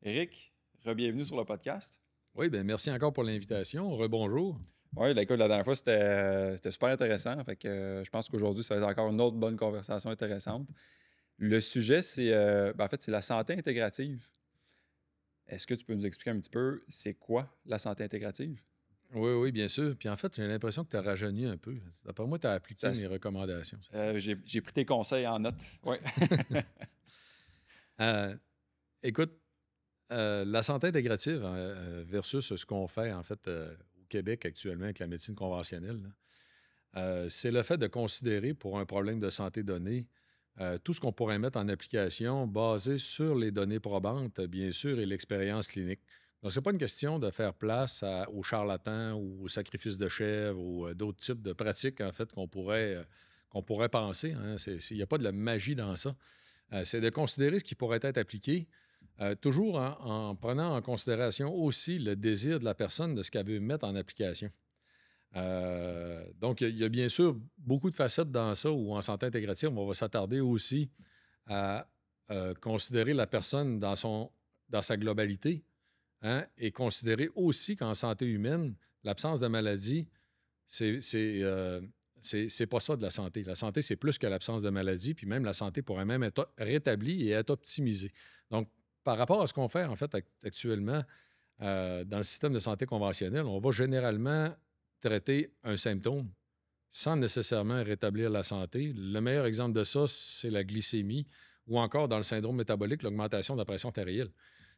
Éric, re-bienvenue sur le podcast. Oui, bien, merci encore pour l'invitation. Rebonjour. Oui, écoute, la dernière fois, c'était super intéressant. Fait que je pense qu'aujourd'hui, ça va être encore une autre bonne conversation intéressante. Le sujet, en fait, c'est la santé intégrative. Est-ce que tu peux nous expliquer un petit peu, c'est quoi la santé intégrative? Oui, oui, bien sûr. Puis en fait, j'ai l'impression que tu as rajeuni un peu. D'après moi, tu as appliqué Ça, mes recommandations, c'est ça? j'ai pris tes conseils en note. Oui. Euh, écoute, la santé intégrative versus ce qu'on fait en fait au Québec actuellement avec la médecine conventionnelle, là, c'est le fait de considérer pour un problème de santé donné tout ce qu'on pourrait mettre en application basé sur les données probantes, bien sûr, et l'expérience clinique. Donc, ce n'est pas une question de faire place aux charlatans ou au sacrifice de chèvre ou d'autres types de pratiques, en fait, qu'on pourrait penser, hein. Il n'y a pas de la magie dans ça. C'est de considérer ce qui pourrait être appliqué, toujours en prenant en considération aussi le désir de la personne de ce qu'elle veut mettre en application. Donc, il y a bien sûr beaucoup de facettes dans ça où en santé intégrative, on va s'attarder aussi à considérer la personne dans sa globalité, hein, et considérer aussi qu'en santé humaine, l'absence de maladie, c'est pas ça de la santé. La santé, c'est plus que l'absence de maladie, puis même la santé pourrait même être rétablie et être optimisée. Donc, par rapport à ce qu'on fait en fait actuellement dans le système de santé conventionnel, on va généralement traiter un symptôme sans nécessairement rétablir la santé. Le meilleur exemple de ça, c'est la glycémie ou encore dans le syndrome métabolique, l'augmentation de la pression artérielle.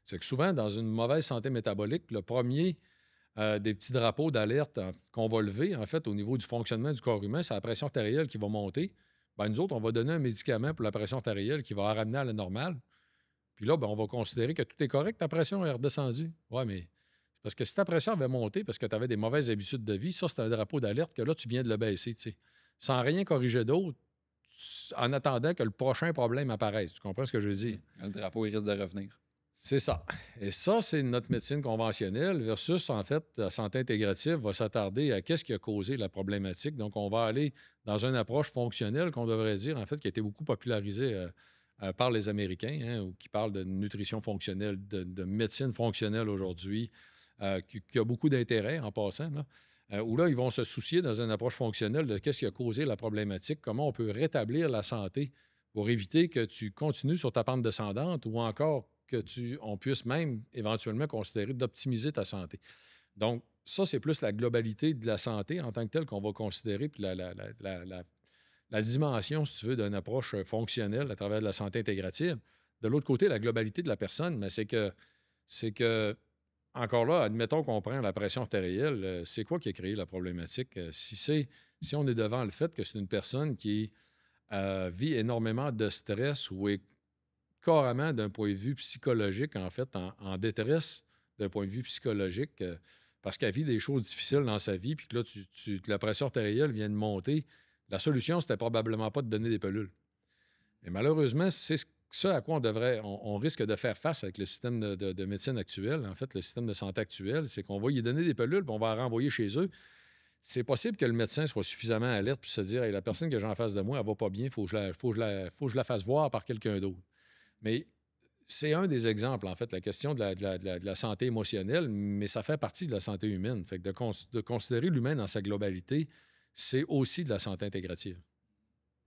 C'est que souvent, dans une mauvaise santé métabolique, le premier des petits drapeaux d'alerte qu'on va lever, en fait, au niveau du fonctionnement du corps humain, c'est la pression artérielle qui va monter. Ben, nous autres, on va donner un médicament pour la pression artérielle qui va la ramener à la normale. Puis là, ben, on va considérer que tout est correct, ta pression est redescendue. Oui, mais c'est parce que si ta pression avait monté parce que tu avais des mauvaises habitudes de vie, ça, c'est un drapeau d'alerte que là, tu viens de le baisser, tu sais. Sans rien corriger d'autre, en attendant que le prochain problème apparaisse. Tu comprends ce que je veux dire? Le drapeau, il risque de revenir. C'est ça. Et ça, c'est notre médecine conventionnelle versus, en fait, la santé intégrative va s'attarder à qu'est-ce qui a causé la problématique. Donc, on va aller dans une approche fonctionnelle qu'on devrait dire, en fait, qui a été beaucoup popularisée par les Américains, hein, ou qui parle de nutrition fonctionnelle, de médecine fonctionnelle aujourd'hui, qui a beaucoup d'intérêt en passant, là, où là, ils vont se soucier dans une approche fonctionnelle de qu'est-ce qui a causé la problématique, comment on peut rétablir la santé pour éviter que tu continues sur ta pente descendante ou encore on puisse même éventuellement considérer d'optimiser ta santé. Donc, ça, c'est plus la globalité de la santé en tant que telle qu'on va considérer, puis la dimension, si tu veux, d'une approche fonctionnelle à travers de la santé intégrative. De l'autre côté, la globalité de la personne, mais c'est que, encore là, admettons qu'on prend la pression artérielle, c'est quoi qui a créé la problématique? Si on est devant le fait que c'est une personne qui vit énormément de stress ou est carrément d'un point de vue psychologique, en fait, en détresse d'un point de vue psychologique, parce qu'elle vit des choses difficiles dans sa vie, puis que là, que la pression artérielle vient de monter. La solution, c'était probablement pas de donner des pilules. Et malheureusement, c'est ce à quoi on risque de faire face avec le système de médecine actuel, en fait, le système de santé actuel, c'est qu'on va y donner des pilules, puis on va la renvoyer chez eux. C'est possible que le médecin soit suffisamment alerte pour se dire hey, la personne que j'ai en face de moi, elle va pas bien, il faut que je la fasse voir par quelqu'un d'autre. Mais c'est un des exemples, en fait, la question de la santé émotionnelle, mais ça fait partie de la santé humaine. Fait que de considérer l'humain dans sa globalité, c'est aussi de la santé intégrative.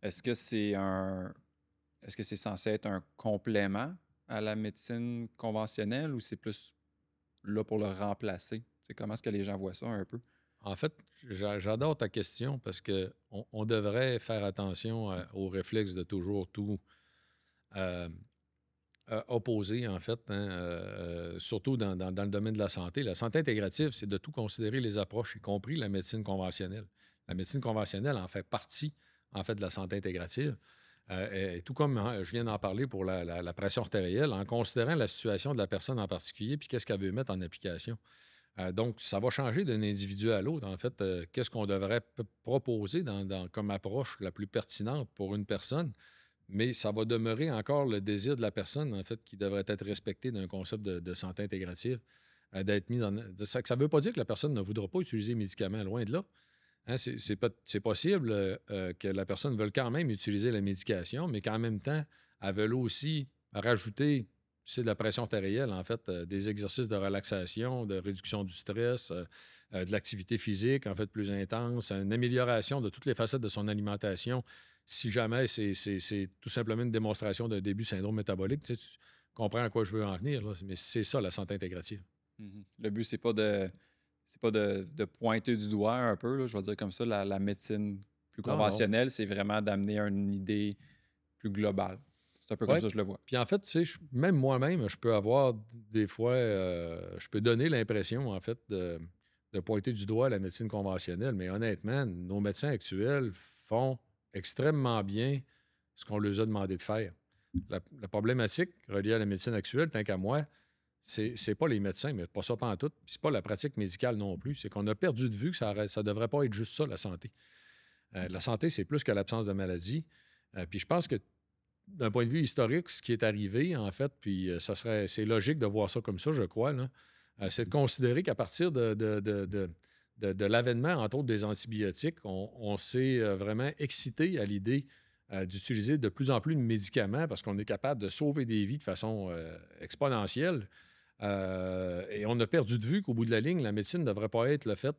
Est-ce que est-ce que c'est censé être un complément à la médecine conventionnelle ou c'est plus là pour le remplacer? C'est comment est-ce que les gens voient ça un peu? En fait, j'adore ta question parce qu'on devrait faire attention au réflexe de toujours tout euh, opposer, en fait, hein, surtout dans le domaine de la santé. La santé intégrative, c'est de tout considérer les approches, y compris la médecine conventionnelle. La médecine conventionnelle en fait partie, en fait, de la santé intégrative. Et tout comme hein, je viens d'en parler pour la pression artérielle, en considérant la situation de la personne en particulier, puis qu'est-ce qu'elle veut mettre en application. Donc, ça va changer d'un individu à l'autre. En fait, qu'est-ce qu'on devrait proposer comme approche la plus pertinente pour une personne, mais ça va demeurer encore le désir de la personne, en fait, qui devrait être respecté d'un concept de santé intégrative, d'être mis en... Ça ne veut pas dire que la personne ne voudra pas utiliser les médicaments, loin de là. Hein, c'est possible que la personne veuille quand même utiliser la médication, mais qu'en même temps, elle veuille aussi rajouter c'est de la pression artérielle, en fait, des exercices de relaxation, de réduction du stress, de l'activité physique, en fait, plus intense, une amélioration de toutes les facettes de son alimentation. Si jamais c'est tout simplement une démonstration d'un début syndrome métabolique, tu sais, tu comprends à quoi je veux en venir, là, mais c'est ça, la santé intégrative. Mhm. Le but, c'est pas de pointer du doigt un peu, là, je vais dire comme ça, la médecine plus Non, non. conventionnelle, c'est vraiment d'amener une idée plus globale. C'est un peu comme Ouais. ça que je le vois. Puis en fait, tu sais, même moi-même, je peux avoir des fois, je peux donner l'impression, en fait, de pointer du doigt la médecine conventionnelle, mais honnêtement, nos médecins actuels font extrêmement bien ce qu'on leur a demandé de faire. La problématique reliée à la médecine actuelle, tant qu'à moi, c'est pas les médecins, mais pas ça pantoute, puis c'est pas la pratique médicale non plus. C'est qu'on a perdu de vue que ça devrait pas être juste ça, la santé. La santé, c'est plus que l'absence de maladie. Puis je pense que d'un point de vue historique, ce qui est arrivé, en fait, puis c'est logique de voir ça comme ça, je crois, là, c'est de considérer qu'à partir de l'avènement, entre autres, des antibiotiques, on s'est vraiment excité à l'idée d'utiliser de plus en plus de médicaments parce qu'on est capable de sauver des vies de façon exponentielle. Et on a perdu de vue qu'au bout de la ligne, la médecine ne devrait pas être le fait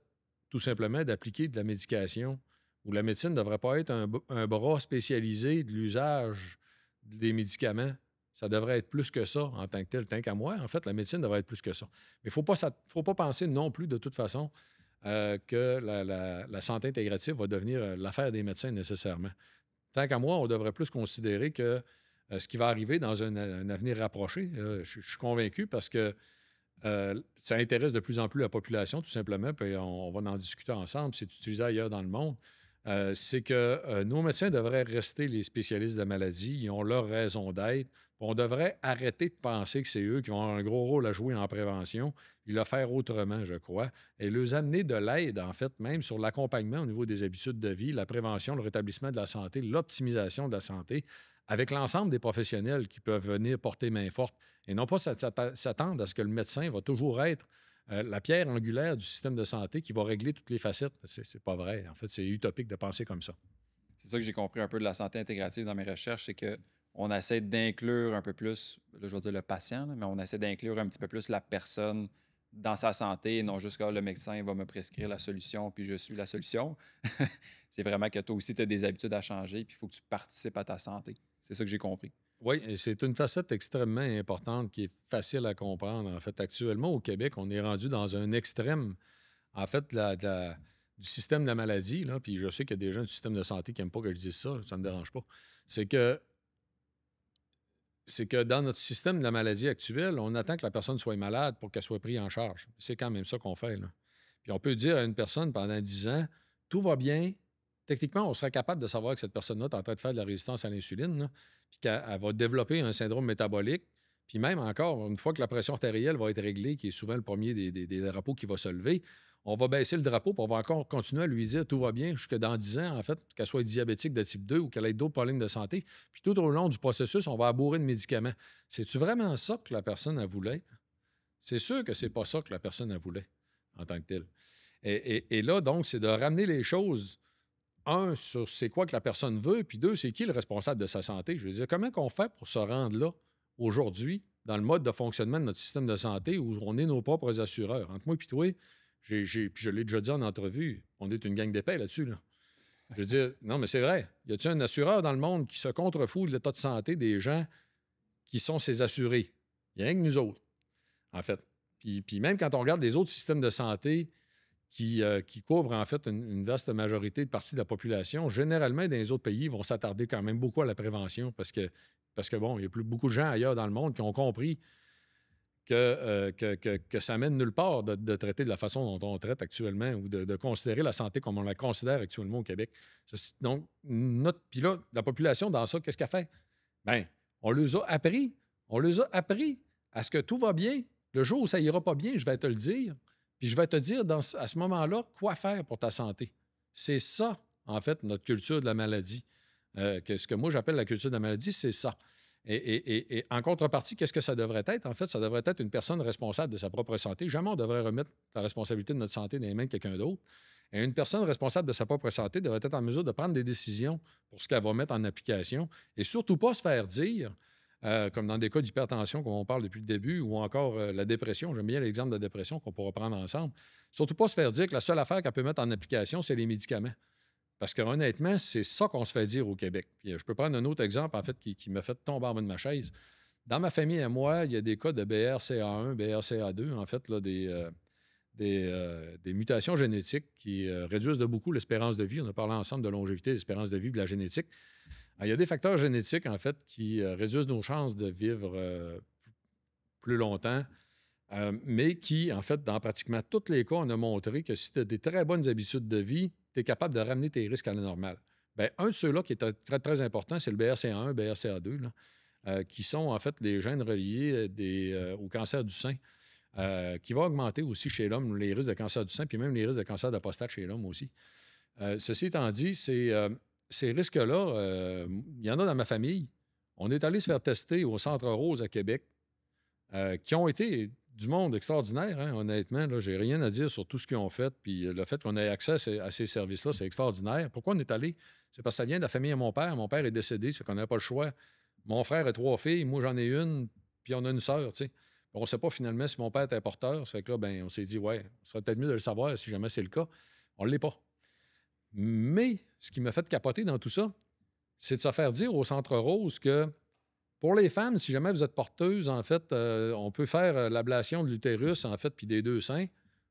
tout simplement d'appliquer de la médication ou la médecine ne devrait pas être un bras spécialisé de l'usage des médicaments. Ça devrait être plus que ça en tant que tel. Tant qu'à moi, en fait, la médecine devrait être plus que ça. Mais il ne faut pas penser non plus, de toute façon, que la santé intégrative va devenir l'affaire des médecins nécessairement. Tant qu'à moi, on devrait plus considérer que ce qui va arriver dans un avenir rapproché, je suis convaincu parce que ça intéresse de plus en plus la population, tout simplement, puis on va en discuter ensemble, c'est utilisé ailleurs dans le monde. C'est que nos médecins devraient rester les spécialistes de la maladie, ils ont leur raison d'être. On devrait arrêter de penser que c'est eux qui vont avoir un gros rôle à jouer en prévention, et le faire autrement, je crois, et leur amener de l'aide, en fait, même sur l'accompagnement au niveau des habitudes de vie, la prévention, le rétablissement de la santé, l'optimisation de la santé, avec l'ensemble des professionnels qui peuvent venir porter main forte, et non pas s'attendre à ce que le médecin va toujours être la pierre angulaire du système de santé qui va régler toutes les facettes. C'est pas vrai. En fait, c'est utopique de penser comme ça. C'est ça que j'ai compris un peu de la santé intégrative dans mes recherches, c'est que on essaie d'inclure un peu plus, là, je vais dire le patient, là, mais on essaie d'inclure un petit peu plus la personne dans sa santé et non juste que le médecin va me prescrire la solution puis je suis la solution. C'est vraiment que toi aussi, tu as des habitudes à changer puis il faut que tu participes à ta santé. C'est ça que j'ai compris. Oui, et c'est une facette extrêmement importante qui est facile à comprendre. En fait, actuellement, au Québec, on est rendu dans un extrême, en fait, du système de la maladie. Là, puis je sais qu'il y a des gens du système de santé qui n'aiment pas que je dise ça, ça ne me dérange pas. C'est que dans notre système de la maladie actuelle, on attend que la personne soit malade pour qu'elle soit prise en charge. C'est quand même ça qu'on fait, là. Puis on peut dire à une personne pendant 10 ans, tout va bien. Techniquement, on serait capable de savoir que cette personne-là est en train de faire de la résistance à l'insuline, là, puis qu'elle va développer un syndrome métabolique. Puis même encore, une fois que la pression artérielle va être réglée, qui est souvent le premier des drapeaux qui va se lever, on va baisser le drapeau, puis on va encore continuer à lui dire tout va bien jusque dans 10 ans, en fait, qu'elle soit diabétique de type 2 ou qu'elle ait d'autres problèmes de santé. Puis tout au long du processus, on va abourrer de médicaments. C'est-tu vraiment ça que la personne a voulu? C'est sûr que c'est pas ça que la personne a voulu en tant que telle. Et là, donc, c'est de ramener les choses, un, sur c'est quoi que la personne veut, puis deux, c'est qui le responsable de sa santé. Je veux dire, comment qu'on fait pour se rendre là, aujourd'hui, dans le mode de fonctionnement de notre système de santé, où on est nos propres assureurs? Entre moi et toi, puis je l'ai déjà dit en entrevue, on est une gang d'épais là-dessus. Là. Je veux dire, non, mais c'est vrai. Y a-t-il un assureur dans le monde qui se contrefout de l'état de santé des gens qui sont ses assurés? Il y a rien que nous autres, en fait. Puis même quand on regarde les autres systèmes de santé qui couvrent en fait une vaste majorité de parties de la population, généralement, dans les autres pays, ils vont s'attarder quand même beaucoup à la prévention parce que bon, il y a plus beaucoup de gens ailleurs dans le monde qui ont compris que ça mène nulle part de traiter de la façon dont on traite actuellement ou de considérer la santé comme on la considère actuellement au Québec. Donc, puis là, la population, dans ça, qu'est-ce qu'elle fait? Bien, on les a appris. On les a appris à ce que tout va bien. Le jour où ça ira pas bien, je vais te le dire. Puis je vais te dire à ce moment-là quoi faire pour ta santé. C'est ça, en fait, notre culture de la maladie. Ce que moi j'appelle la culture de la maladie, c'est ça. Et en contrepartie, qu'est-ce que ça devrait être? En fait, ça devrait être une personne responsable de sa propre santé. Jamais on devrait remettre la responsabilité de notre santé dans les mains de quelqu'un d'autre. Et une personne responsable de sa propre santé devrait être en mesure de prendre des décisions pour ce qu'elle va mettre en application et surtout pas se faire dire comme dans des cas d'hypertension, comme on parle depuis le début, ou encore la dépression. J'aime bien l'exemple de la dépression qu'on pourra prendre ensemble. Surtout pas se faire dire que la seule affaire qu'elle peut mettre en application, c'est les médicaments. Parce que honnêtement, c'est ça qu'on se fait dire au Québec. Puis, je peux prendre un autre exemple, en fait, qui m'a fait tomber en bas de ma chaise. Dans ma famille et moi, il y a des cas de BRCA1, BRCA2, en fait, là, des mutations génétiques qui réduisent de beaucoup l'espérance de vie. On a parlé ensemble de longévité, l'espérance de vie, de la génétique. Alors, il y a des facteurs génétiques, en fait, qui réduisent nos chances de vivre plus longtemps, mais qui, en fait, dans pratiquement tous les cas, on a montré que si tu as des très bonnes habitudes de vie, tu es capable de ramener tes risques à la normale. Bien, un de ceux-là qui est très, très important, c'est le BRCA1, BRCA2, là, qui sont, en fait, les gènes reliés au cancer du sein, qui va augmenter aussi chez l'homme les risques de cancer du sein, puis même les risques de cancer de la prostate chez l'homme aussi. Ceci étant dit, ces risques-là, il y en a dans ma famille. On est allé se faire tester au Centre Rose à Québec, qui ont été du monde extraordinaire, hein, honnêtement. Je n'ai rien à dire sur tout ce qu'ils ont fait. Puis le fait qu'on ait accès à ces services-là, c'est extraordinaire. Pourquoi on est allé? C'est parce que ça vient de la famille à mon père. Mon père est décédé, ça fait qu'on n'avait pas le choix. Mon frère a 3 filles, moi j'en ai une, puis on a une sœur, tu sais. On ne sait pas finalement si mon père était porteur. Ça fait que là, ben, on s'est dit, ouais, ce serait peut-être mieux de le savoir si jamais c'est le cas. On ne l'est pas. Mais ce qui m'a fait capoter dans tout ça, c'est de se faire dire au Centre Rose que pour les femmes, si jamais vous êtes porteuse, en fait, on peut faire l'ablation de l'utérus, en fait, puis des 2 seins.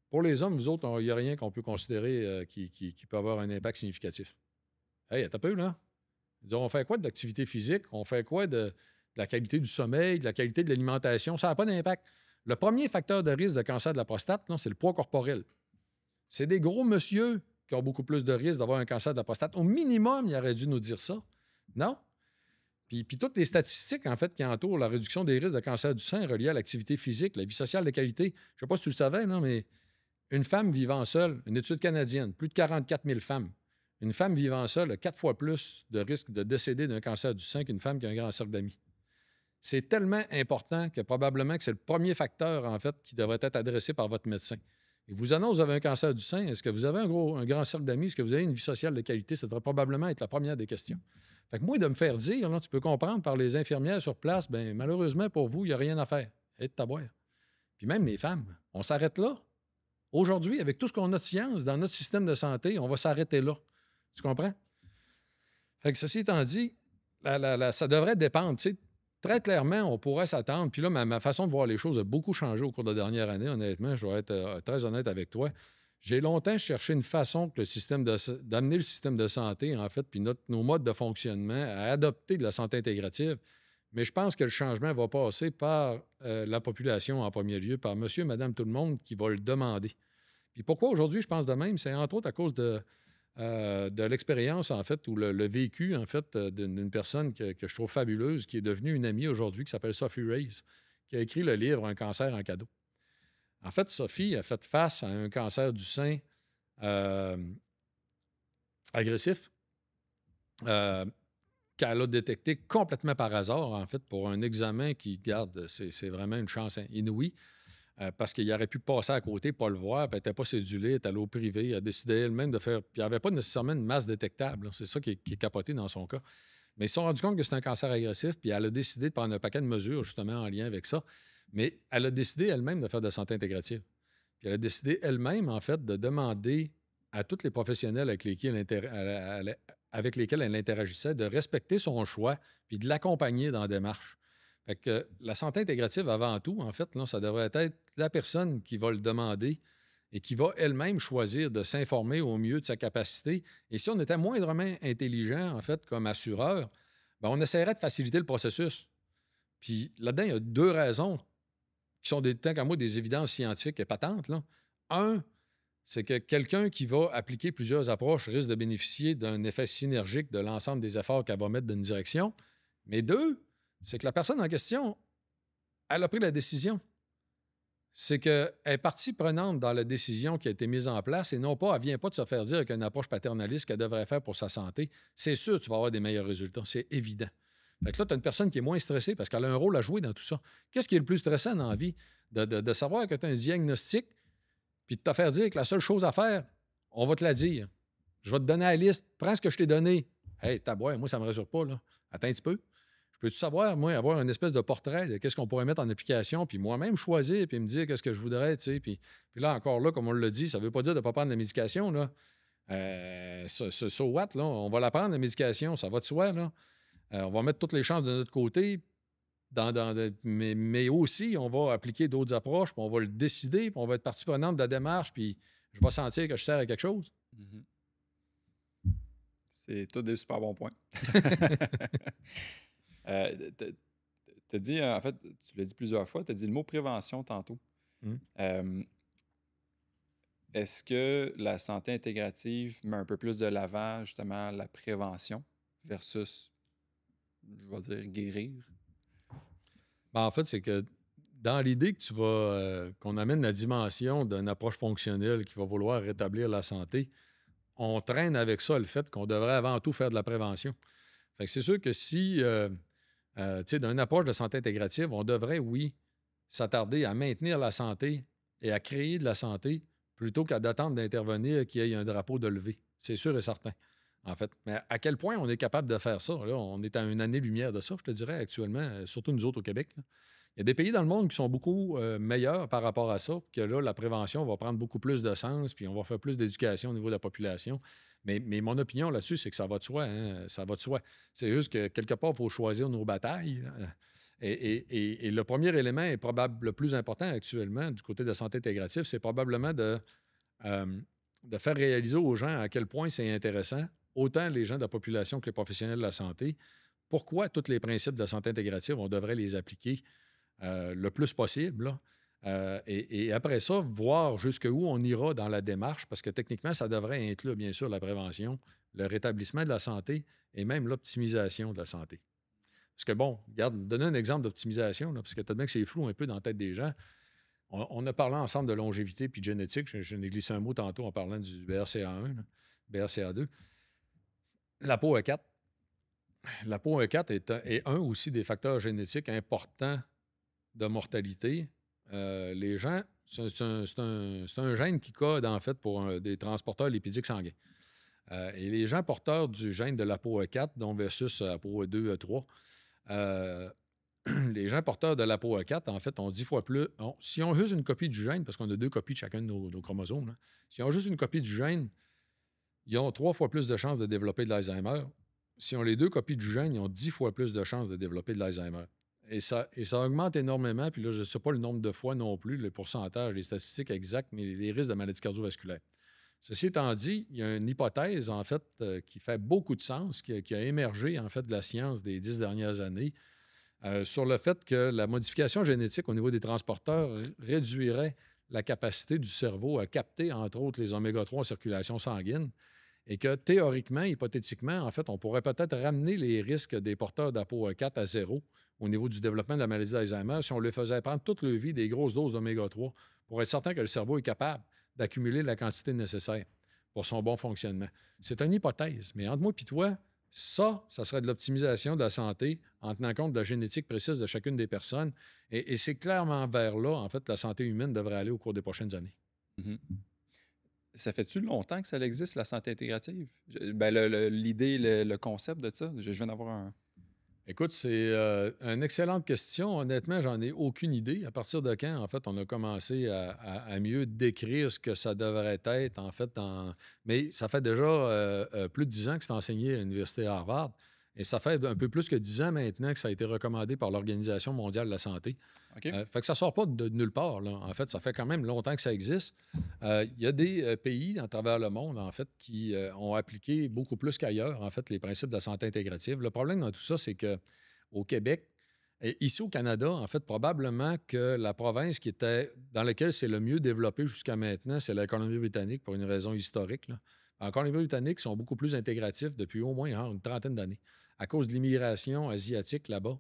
Pour les hommes, vous autres, il n'y a rien qu'on peut considérer qui peut avoir un impact significatif. Hey, t'as peu, là? On fait quoi de l'activité physique? On fait quoi de la qualité du sommeil, de la qualité de l'alimentation? Ça n'a pas d'impact. Le premier facteur de risque de cancer de la prostate, c'est le poids corporel. C'est des gros monsieur qui ont beaucoup plus de risque d'avoir un cancer de la prostate. Au minimum, il aurait dû nous dire ça. Non? Puis toutes les statistiques, en fait, qui entourent la réduction des risques de cancer du sein reliés à l'activité physique, la vie sociale de qualité. Je ne sais pas si tu le savais, non, mais une femme vivant seule, une étude canadienne, plus de 44 000 femmes. Une femme vivant seule a 4 fois plus de risque de décéder d'un cancer du sein qu'une femme qui a un grand cercle d'amis. C'est tellement important que probablement que c'est le premier facteur, en fait, qui devrait être adressé par votre médecin. Il vous annonce que vous avez un cancer du sein. Est-ce que vous avez un grand cercle d'amis? Est-ce que vous avez une vie sociale de qualité? Ça devrait probablement être la première des questions. Fait que moi, de me faire dire, là, tu peux comprendre par les infirmières sur place, bien, malheureusement, pour vous, il n'y a rien à faire. Et de taboire. Puis même les femmes, on s'arrête là. Aujourd'hui, avec tout ce qu'on a de science dans notre système de santé, on va s'arrêter là. Tu comprends? Fait que ceci étant dit, ça devrait dépendre. Tu sais, très clairement, on pourrait s'attendre. Puis là, ma façon de voir les choses a beaucoup changé au cours de la dernière année, honnêtement. Je dois être très honnête avec toi. J'ai longtemps cherché une façon que d'amener le système de santé, en fait, puis nos modes de fonctionnement à adopter de la santé intégrative. Mais je pense que le changement va passer par la population en premier lieu, par monsieur, madame, tout le monde qui va le demander. Puis pourquoi aujourd'hui je pense de même? C'est entre autres à cause de l'expérience, en fait, ou le vécu, en fait, d'une personne que je trouve fabuleuse, qui est devenue une amie aujourd'hui, qui s'appelle Sophie Reyes, qui a écrit le livre « Un cancer en cadeau ». En fait, Sophie a fait face à un cancer du sein agressif qu'elle a détecté complètement par hasard, en fait, pour un examen qui, garde, c'est vraiment une chance inouïe, parce qu'il aurait pu passer à côté, pas le voir, puis elle n'était pas cédulée, elle est allée au privé, elle a décidé elle-même de faire... Puis il n'y avait pas nécessairement une masse détectable, là. C'est ça qui est capoté dans son cas. Mais ils se sont rendus compte que c'est un cancer agressif, puis elle a décidé de prendre un paquet de mesures, justement, en lien avec ça. Mais elle a décidé elle-même de faire de la santé intégrative. Puis elle a décidé elle-même, en fait, de demander à tous les professionnels avec lesquels elle interagissait de respecter son choix puis de l'accompagner dans la démarche. Fait que la santé intégrative, avant tout, en fait, là, ça devrait être la personne qui va le demander et qui va elle-même choisir de s'informer au mieux de sa capacité. Et si on était moindrement intelligent, en fait, comme assureur, bien, on essaierait de faciliter le processus. Puis là-dedans, il y a 2 raisons qui sont, tant qu'à moi, des évidences scientifiques épatantes, là. Un, c'est que quelqu'un qui va appliquer plusieurs approches risque de bénéficier d'un effet synergique de l'ensemble des efforts qu'elle va mettre dans une direction. Mais 2, c'est que la personne en question, elle a pris la décision. C'est qu'elle est partie prenante dans la décision qui a été mise en place et non pas, elle ne vient pas de se faire dire qu'une approche paternaliste qu'elle devrait faire pour sa santé. C'est sûr que tu vas avoir des meilleurs résultats, c'est évident. Fait que là, tu as une personne qui est moins stressée parce qu'elle a un rôle à jouer dans tout ça. Qu'est-ce qui est le plus stressant dans la vie? De savoir que tu as un diagnostic puis de te faire dire que la seule chose à faire, on va te la dire. Je vais te donner la liste. Prends ce que je t'ai donné. Hey, taboire, moi, ça ne me rassure pas, là. Attends un petit peu. Je peux-tu savoir, moi, avoir une espèce de portrait de qu'est-ce qu'on pourrait mettre en application, puis moi-même choisir, puis me dire qu'est-ce que je voudrais, tu sais. Puis là, encore là, comme on l'a dit, ça ne veut pas dire de ne pas prendre la médication, là. So what, là? On va la prendre, la médication, ça va de soi, là. On va mettre toutes les chances de notre côté, mais aussi, on va appliquer d'autres approches, puis on va le décider, puis on va être partie prenante de la démarche, puis je vais sentir que je sers à quelque chose. Mhm. C'est tous des super bons points. T'as dit, en fait, tu l'as dit plusieurs fois, tu as dit le mot prévention tantôt. Mm. Est-ce que la santé intégrative met un peu plus de l'avant, justement, la prévention versus, je vais dire, guérir? Ben, en fait, c'est que dans l'idée que tu vas qu'on amène la dimension d'une approche fonctionnelle qui va vouloir rétablir la santé, on traîne avec ça le fait qu'on devrait avant tout faire de la prévention. Fait que c'est sûr que si, tu sais, d'une approche de santé intégrative, on devrait, oui, s'attarder à maintenir la santé et à créer de la santé plutôt qu'à d'attendre d'intervenir qu'il y ait un drapeau de lever. C'est sûr et certain, en fait. Mais à quel point on est capable de faire ça? Là, on est à une année-lumière de ça, je te dirais, actuellement, surtout nous autres au Québec. Là. Il y a des pays dans le monde qui sont beaucoup meilleurs par rapport à ça, que là, la prévention va prendre beaucoup plus de sens, puis on va faire plus d'éducation au niveau de la population. Mais mon opinion là-dessus, c'est que ça va de soi. Hein? Ça va de soi. C'est juste que quelque part, il faut choisir nos batailles. Et le premier élément est probablement le plus important actuellement du côté de la santé intégrative, c'est probablement de faire réaliser aux gens à quel point c'est intéressant, autant les gens de la population que les professionnels de la santé, pourquoi tous les principes de la santé intégrative, on devrait les appliquer le plus possible. Là. Et après ça, voir jusqu'où on ira dans la démarche, parce que techniquement, ça devrait inclure, bien sûr, la prévention, le rétablissement de la santé et même l'optimisation de la santé. Parce que, bon, regarde, donner un exemple d'optimisation, là, parce que peut-être que c'est flou un peu dans la tête des gens. On a parlé ensemble de longévité puis de génétique. Je n'ai glissé un mot tantôt en parlant du BRCA1, là, BRCA2. La POE4. La POE4 est un aussi des facteurs génétiques importants de mortalité. Les gens, c'est un gène qui code en fait pour des transporteurs lipidiques sanguins. Et les gens porteurs du gène de la POE4, dont versus la POE2, E3, les gens porteurs de la POE4, en fait, ont 10 fois plus. Si on a juste une copie du gène, parce qu'on a 2 copies de chacun de nos chromosomes, là, si on a juste une copie du gène, ils ont 3 fois plus de chances de développer de l'Alzheimer. Si on a les 2 copies du gène, ils ont 10 fois plus de chances de développer de l'Alzheimer. Et ça augmente énormément. Puis là, je ne sais pas le nombre de fois non plus, le pourcentage, les statistiques exactes, mais les risques de maladies cardiovasculaires. Ceci étant dit, il y a une hypothèse, en fait, qui fait beaucoup de sens, qui a émergé, en fait, de la science des 10 dernières années, sur le fait que la modification génétique au niveau des transporteurs réduirait la capacité du cerveau à capter, entre autres, les oméga-3 en circulation sanguine, et que théoriquement, hypothétiquement, en fait, on pourrait peut-être ramener les risques des porteurs d'APOE4 à zéro au niveau du développement de la maladie d'Alzheimer si on leur faisait prendre toute leur vie des grosses doses d'oméga-3 pour être certain que le cerveau est capable d'accumuler la quantité nécessaire pour son bon fonctionnement. C'est une hypothèse, mais entre moi et toi, ça serait de l'optimisation de la santé en tenant compte de la génétique précise de chacune des personnes. Et c'est clairement vers là, en fait, la santé humaine devrait aller au cours des prochaines années. Mm-hmm. Ça fait-tu longtemps que ça existe, la santé intégrative? L'idée, le concept de ça, je viens d'avoir un... Écoute, c'est une excellente question. Honnêtement, j'en ai aucune idée. À partir de quand, en fait, on a commencé à mieux décrire ce que ça devrait être, en fait. Mais ça fait déjà plus de 10 ans que c'est enseigné à l'Université Harvard. Et ça fait un peu plus que 10 ans maintenant que ça a été recommandé par l'Organisation mondiale de la santé. Okay. Fait que ça ne sort pas de nulle part. Là. En fait, ça fait quand même longtemps que ça existe. Il y a des pays à travers le monde, en fait, qui ont appliqué beaucoup plus qu'ailleurs, en fait, les principes de la santé intégrative. Le problème dans tout ça, c'est qu'au Québec, et ici au Canada, en fait, probablement que la province dans laquelle c'est le mieux développé jusqu'à maintenant, c'est la Colombie-Britannique pour une raison historique. Là. En Colombie-Britannique, ils sont beaucoup plus intégratifs depuis au moins une trentaine d'années à cause de l'immigration asiatique là-bas,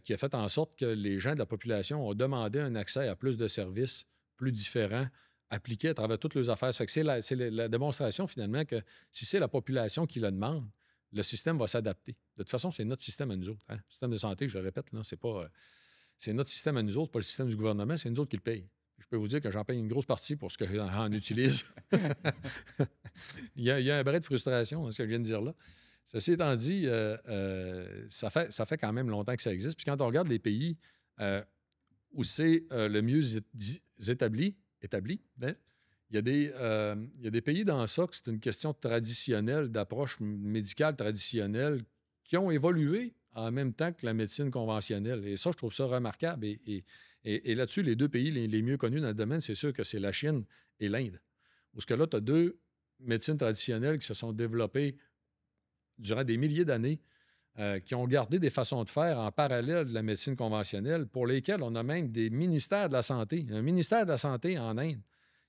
qui a fait en sorte que les gens de la population ont demandé un accès à plus de services plus différents, appliqués à travers toutes leurs affaires. Ça fait que c'est la démonstration, finalement, que si c'est la population qui le demande, le système va s'adapter. De toute façon, c'est notre système à nous autres. Hein? Le système de santé, je le répète, là, c'est notre système à nous autres, pas le système du gouvernement, c'est nous autres qui le payent. Je peux vous dire que j'en paye une grosse partie pour ce que j'en utilise. il y a un brin de frustration dans ce que je viens de dire là. Ceci étant dit, ça fait quand même longtemps que ça existe. Puis quand on regarde les pays où c'est le mieux établi, ben, il y a des pays dans ça que c'est une question traditionnelle, d'approche médicale traditionnelle qui ont évolué en même temps que la médecine conventionnelle. Et ça, je trouve ça remarquable. Et là-dessus, les deux pays les mieux connus dans le domaine, c'est sûr que c'est la Chine et l'Inde. Où ce que là, tu as deux médecines traditionnelles qui se sont développées durant des milliers d'années, qui ont gardé des façons de faire en parallèle de la médecine conventionnelle, pour lesquelles on a même des ministères de la santé. Un ministère de la santé en Inde,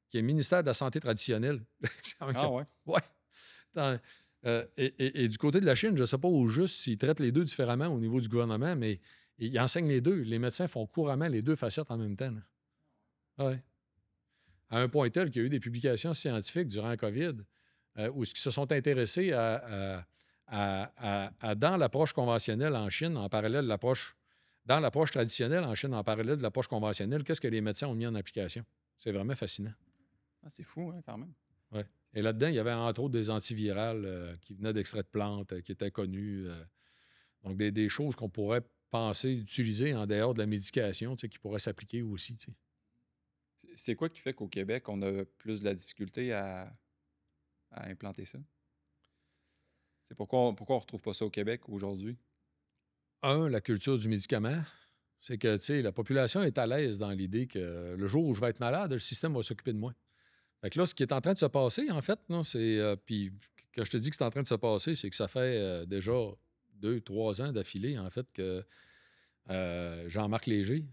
qui est le ministère de la santé traditionnelle. Ah ouais? Ouais. Et du côté de la Chine, je ne sais pas au juste s'ils traitent les deux différemment au niveau du gouvernement, mais ils enseignent les deux. Les médecins font couramment les deux facettes en même temps. Là. Ouais. À un point tel qu'il y a eu des publications scientifiques durant la COVID où ils se sont intéressés dans l'approche conventionnelle en Chine, en parallèle de l'approche... Dans l'approche traditionnelle en Chine, en parallèle de l'approche conventionnelle, qu'est-ce que les médecins ont mis en application? C'est vraiment fascinant. Ah, c'est fou, hein, quand même. Ouais. Et là-dedans, il y avait entre autres des antivirales qui venaient d'extraits de plantes, qui étaient connus. Donc, des choses qu'on pourrait penser utiliser en dehors de la médication, qui pourraient s'appliquer aussi. C'est quoi qui fait qu'au Québec, on a plus de la difficulté à implanter ça? C'est pourquoi on ne retrouve pas ça au Québec aujourd'hui? La culture du médicament. C'est que, la population est à l'aise dans l'idée que le jour où je vais être malade, le système va s'occuper de moi. Fait que là, ce qui est en train de se passer, en fait, là, c'est... puis quand je te dis que c'est en train de se passer, c'est que ça fait déjà 2-3 ans d'affilée, en fait, que Jean-Marc Léger,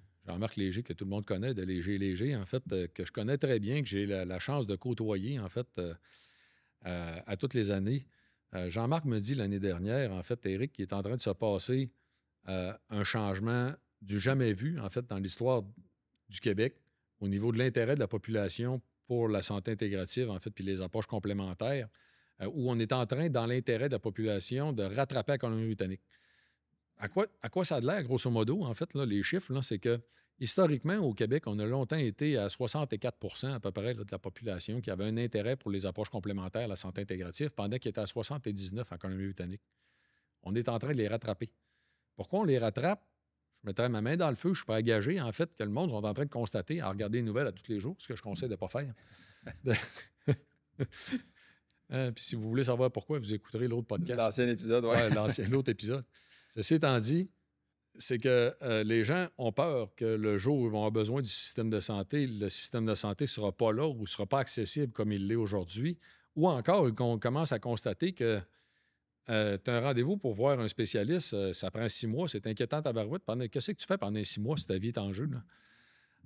que tout le monde connaît, de Léger, en fait, que je connais très bien, que j'ai la chance de côtoyer, en fait, à toutes les années. Jean-Marc me dit l'année dernière, en fait, Éric, qu'il est en train de se passer un changement du jamais vu, en fait, dans l'histoire du Québec, au niveau de l'intérêt de la population pour la santé intégrative, en fait, puis les approches complémentaires, où on est en train, dans l'intérêt de la population, de rattraper la Colombie-Britannique. À quoi ça a de l'air, grosso modo, en fait, là, les chiffres, là, c'est que historiquement, au Québec, on a longtemps été à 64 à peu près là, de la population qui avait un intérêt pour les approches complémentaires à la santé intégrative, pendant qu'il était à 79 en Colombie-Britannique. On est en train de les rattraper. Pourquoi on les rattrape? Je mettrais ma main dans le feu, je suis pas engagé, en fait, que le monde sont en train de constater, à regarder les nouvelles à tous les jours, ce que je conseille de ne pas faire. Puis si vous voulez savoir pourquoi, vous écouterez l'autre podcast. L'ancien épisode, oui. Ouais, l'autre épisode. Ceci étant dit, c'est que les gens ont peur que le jour où ils vont avoir besoin du système de santé, le système de santé ne sera pas là ou ne sera pas accessible comme il l'est aujourd'hui, ou encore qu'on commence à constater que tu as un rendez-vous pour voir un spécialiste, ça prend 6 mois, c'est inquiétant ta barouette. Qu'est-ce que tu fais pendant 6 mois si ta vie est en jeu?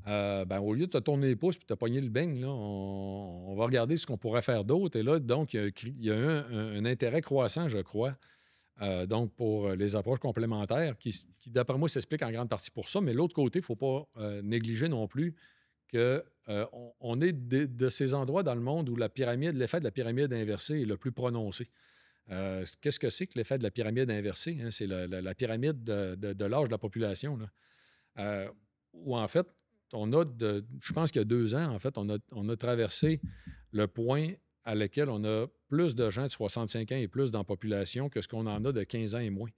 Là? Au lieu de te tourner les pouces et de te pogner le beigne, là, on va regarder ce qu'on pourrait faire d'autre. Et là, donc, il y a un intérêt croissant, je crois, donc pour les approches complémentaires qui d'après moi, s'explique en grande partie pour ça. Mais de l'autre côté, il ne faut pas négliger non plus qu'on est de ces endroits dans le monde où l'effet de la pyramide inversée est le plus prononcé. Qu'est-ce que c'est que l'effet de la pyramide inversée? Hein? C'est la pyramide de l'âge de la population. Là. Où, en fait, je pense qu'il y a 2 ans, en fait, on a traversé le point à lequel on a plus de gens de 65 ans et plus dans la population que ce qu'on en a de 15 ans et moins.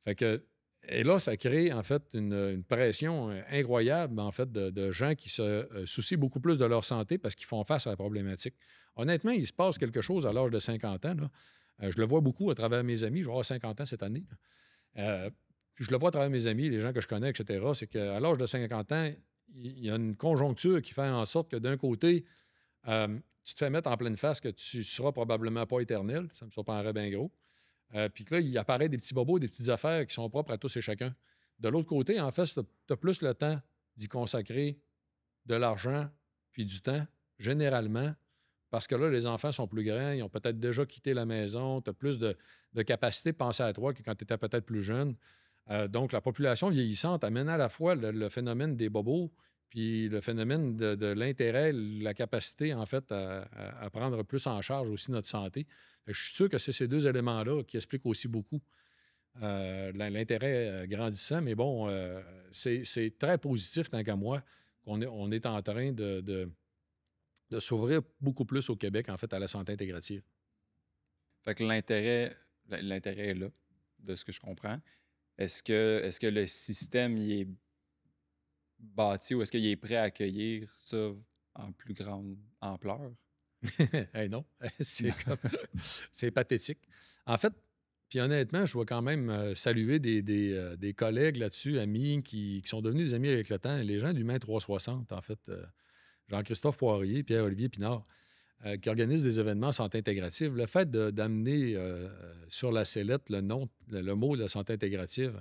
Fait que, et là, ça crée, en fait, une pression incroyable, en fait, de gens qui se soucient beaucoup plus de leur santé parce qu'ils font face à la problématique. Honnêtement, il se passe quelque chose à l'âge de 50 ans. Là. Je le vois beaucoup à travers mes amis. Je vais avoir 50 ans cette année. Puis je le vois à travers mes amis, les gens que je connais, etc. C'est qu'à l'âge de 50 ans, il y a une conjoncture qui fait en sorte que d'un côté, tu te fais mettre en pleine face que tu ne seras probablement pas éternel. Ça me surprendrait bien gros. Puis que là, il apparaît des petits bobos, des petites affaires qui sont propres à tous et chacun. De l'autre côté, en fait, tu as plus le temps d'y consacrer de l'argent puis du temps, généralement, parce que là, les enfants sont plus grands, ils ont peut-être déjà quitté la maison, tu as plus de capacité de penser à toi que quand tu étais peut-être plus jeune. Donc, la population vieillissante amène à la fois le phénomène des bobos puis le phénomène de l'intérêt, la capacité, en fait, à prendre plus en charge aussi notre santé. Je suis sûr que c'est ces 2 éléments-là qui expliquent aussi beaucoup l'intérêt grandissant. Mais bon, c'est très positif, tant qu'à moi, qu'on est en train de s'ouvrir beaucoup plus au Québec, en fait, à la santé intégrative. Fait que l'intérêt l'intérêt est là, de ce que je comprends. Est-ce que le système il est bâti ou est-ce qu'il est prêt à accueillir ça en plus grande ampleur? Hey, non, c'est pathétique. En fait, puis honnêtement, je dois quand même saluer des collègues là-dessus, amis, qui sont devenus des amis avec le temps. Les gens d'Humain 360, en fait, Jean-Christophe Poirier, Pierre-Olivier Pinard, qui organisent des événements santé intégrative. Le fait d'amener sur la sellette le mot de la santé intégrative,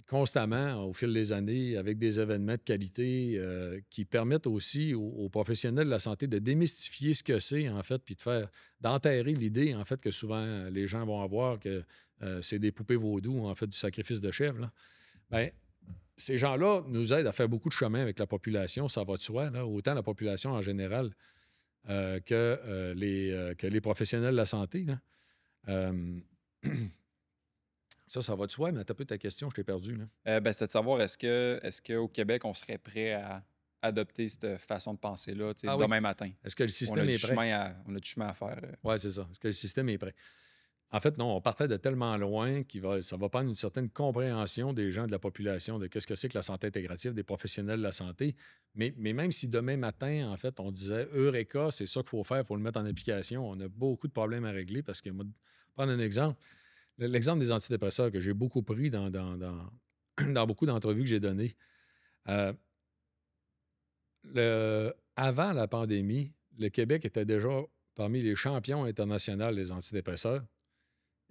constamment, au fil des années, avec des événements de qualité qui permettent aussi aux professionnels de la santé de démystifier ce que c'est, en fait, puis d'enterrer l'idée, en fait, que souvent les gens vont avoir que c'est des poupées vaudou, en fait, du sacrifice de chèvre. Là. Bien, ces gens-là nous aident à faire beaucoup de chemin avec la population, ça va de soi, là, autant la population en général que les professionnels de la santé. Là. Ça va de soi, mais t'as peu ta question, je t'ai perdu. Là. C'est de savoir est-ce qu'au Québec, on serait prêt à adopter cette façon de penser-là demain matin? Est-ce que le système est prêt? On a du chemin à faire. Oui, c'est ça. Est-ce que le système est prêt? En fait, non, on partait de tellement loin ça va prendre une certaine compréhension des gens de la population de qu'est-ce que c'est que la santé intégrative, des professionnels de la santé. Mais même si demain matin, en fait, on disait Eureka, c'est ça qu'il faut faire, il faut le mettre en application, on a beaucoup de problèmes à régler parce que, moi, prendre un exemple, l'exemple des antidépresseurs que j'ai beaucoup pris dans beaucoup d'entrevues que j'ai données. Avant la pandémie, le Québec était déjà parmi les champions internationaux des antidépresseurs.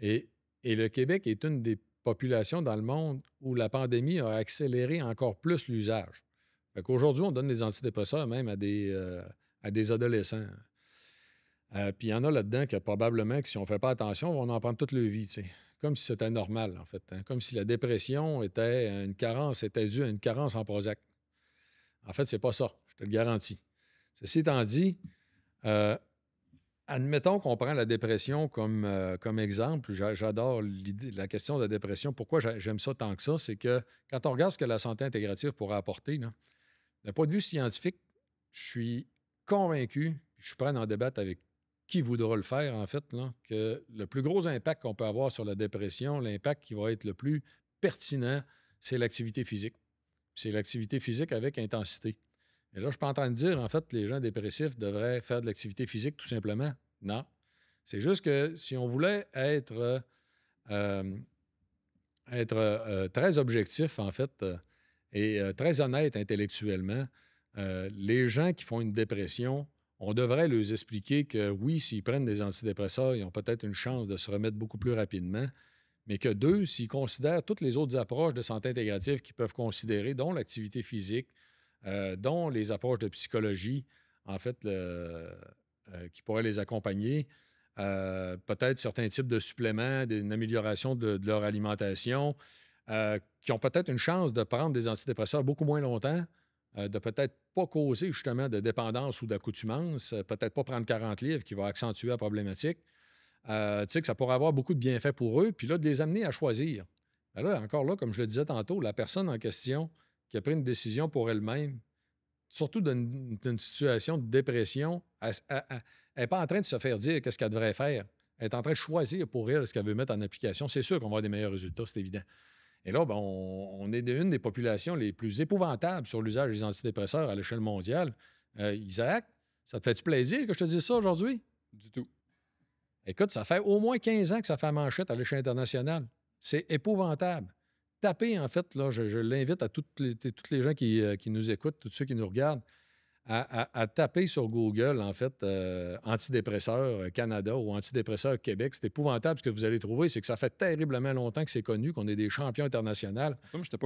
Et le Québec est une des populations dans le monde où la pandémie a accéléré encore plus l'usage. Aujourd'hui, on donne des antidépresseurs même à des adolescents. Puis il y en a là-dedans que probablement que si on ne fait pas attention, on va en prendre toute leur vie, tu sais. Comme si c'était normal, en fait. Hein? Comme si la dépression était due à une carence en Prozac. En fait, c'est pas ça, je te le garantis. Ceci étant dit, admettons qu'on prend la dépression comme exemple. J'adore la question de la dépression. Pourquoi j'aime ça tant que ça? C'est que quand on regarde ce que la santé intégrative pourrait apporter, là, d'un point de vue scientifique, je suis convaincu, je suis prêt à en débattre avec qui voudra le faire, en fait, là, que le plus gros impact qu'on peut avoir sur la dépression, l'impact qui va être le plus pertinent, c'est l'activité physique. C'est l'activité physique avec intensité. Et là, je ne suis pas en train de dire, en fait, que les gens dépressifs devraient faire de l'activité physique tout simplement. Non. C'est juste que si on voulait être très objectif, en fait, et très honnête intellectuellement, les gens qui font une dépression, on devrait leur expliquer que oui, s'ils prennent des antidépresseurs, ils ont peut-être une chance de se remettre beaucoup plus rapidement, mais que deux, s'ils considèrent toutes les autres approches de santé intégrative qu'ils peuvent considérer, dont l'activité physique, dont les approches de psychologie, en fait, qui pourraient les accompagner, peut-être certains types de suppléments, une amélioration de leur alimentation, qui ont peut-être une chance de prendre des antidépresseurs beaucoup moins longtemps, de peut-être pas causer justement de dépendance ou d'accoutumance, peut-être pas prendre 40 livres qui va accentuer la problématique. Tu sais que ça pourrait avoir beaucoup de bienfaits pour eux, puis là, de les amener à choisir. Ben là, encore là, comme je le disais tantôt, la personne en question qui a pris une décision pour elle-même, surtout d'une situation de dépression, elle n'est pas en train de se faire dire qu'est-ce qu'elle devrait faire. Elle est en train de choisir pour elle ce qu'elle veut mettre en application. C'est sûr qu'on va avoir des meilleurs résultats, c'est évident. Et là, ben, on est une des populations les plus épouvantables sur l'usage des antidépresseurs à l'échelle mondiale. Isaac, ça te fait-tu plaisir que je te dise ça aujourd'hui? Du tout. Écoute, ça fait au moins 15 ans que ça fait manchette à l'échelle internationale. C'est épouvantable. Tapez, en fait, là, je l'invite à toutes les gens qui nous écoutent, tous ceux qui nous regardent, à taper sur Google, en fait, antidépresseurs Canada ou antidépresseurs Québec. C'est épouvantable. Ce que vous allez trouver, c'est que ça fait terriblement longtemps que c'est connu, qu'on est des champions internationaux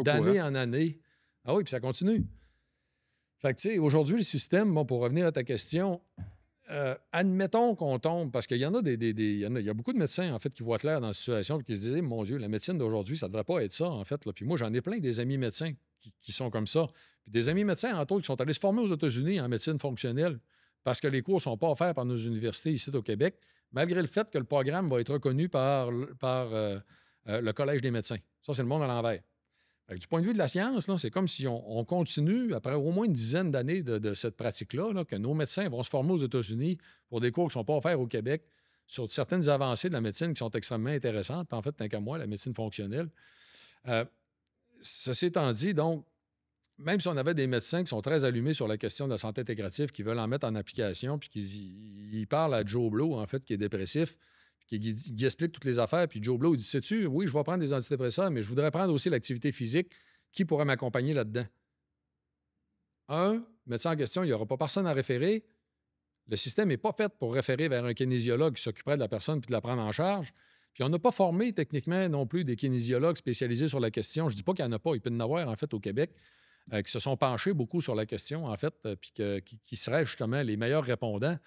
d'année en année. Ah oui, puis ça continue. Fait que, tu sais, aujourd'hui, le système, bon, pour revenir à ta question, admettons qu'on tombe, parce qu'il y en a il y a beaucoup de médecins, en fait, qui voient clair dans la situation et qui se disent, mon Dieu, la médecine d'aujourd'hui, ça ne devrait pas être ça, en fait. Là. Puis moi, j'en ai plein des amis médecins qui sont comme ça. Puis des amis médecins, entre autres, qui sont allés se former aux États-Unis en médecine fonctionnelle parce que les cours ne sont pas offerts par nos universités ici au Québec, malgré le fait que le programme va être reconnu par le Collège des médecins. Ça, c'est le monde à l'envers. Du point de vue de la science, là, c'est comme si on continue, après au moins une dizaine d'années de cette pratique-là, là, que nos médecins vont se former aux États-Unis pour des cours qui ne sont pas offerts au Québec sur certaines avancées de la médecine qui sont extrêmement intéressantes, en fait, tant qu'à moi, la médecine fonctionnelle. Euh, Ceci étant dit, donc, même si on avait des médecins qui sont très allumés sur la question de la santé intégrative, qui veulent en mettre en application, puis ils parlent à Joe Blow, en fait, qui est dépressif, puis qui explique toutes les affaires, puis Joe Blow, il dit, sais-tu, oui, je vais prendre des antidépresseurs, mais je voudrais prendre aussi l'activité physique. Qui pourrait m'accompagner là-dedans? Un, médecin en question, il n'y aura pas personne à référer. Le système n'est pas fait pour référer vers un kinésiologue qui s'occuperait de la personne puis de la prendre en charge. Puis on n'a pas formé techniquement non plus des kinésiologues spécialisés sur la question. Je ne dis pas qu'il n'y en a pas, il peut y en avoir en fait au Québec, qui se sont penchés beaucoup sur la question en fait, puis qui seraient justement les meilleurs répondants.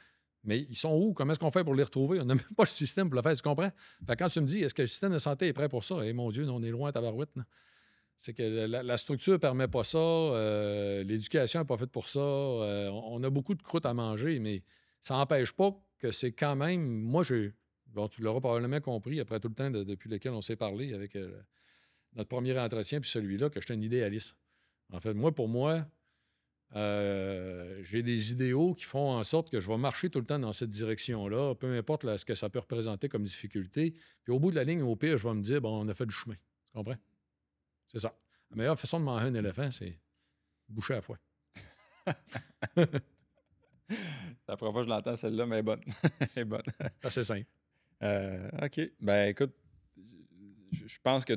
Mais ils sont où? Comment est-ce qu'on fait pour les retrouver? On n'a même pas le système pour le faire, tu comprends? Fait que quand tu me dis, est-ce que le système de santé est prêt pour ça? Eh mon Dieu, on est loin à tabarouette. Là. C'est que la structure ne permet pas ça, l'éducation n'est pas faite pour ça, on a beaucoup de croûtes à manger, mais ça n'empêche pas que c'est quand même... Moi, tu l'auras probablement compris après tout le temps depuis lequel on s'est parlé avec notre premier entretien puis celui-là, que je suis un idéaliste. En fait, pour moi, j'ai des idéaux qui font en sorte que je vais marcher tout le temps dans cette direction-là, peu importe ce que ça peut représenter comme difficulté. Puis au bout de la ligne, au pire, je vais me dire, bon, on a fait du chemin. Tu comprends? C'est ça. La meilleure façon de manger un éléphant, c'est boucher à la fois. La première fois que je l'entends, celle-là, mais elle est bonne. Elle est bonne. C'est simple. OK. Ben écoute, je pense que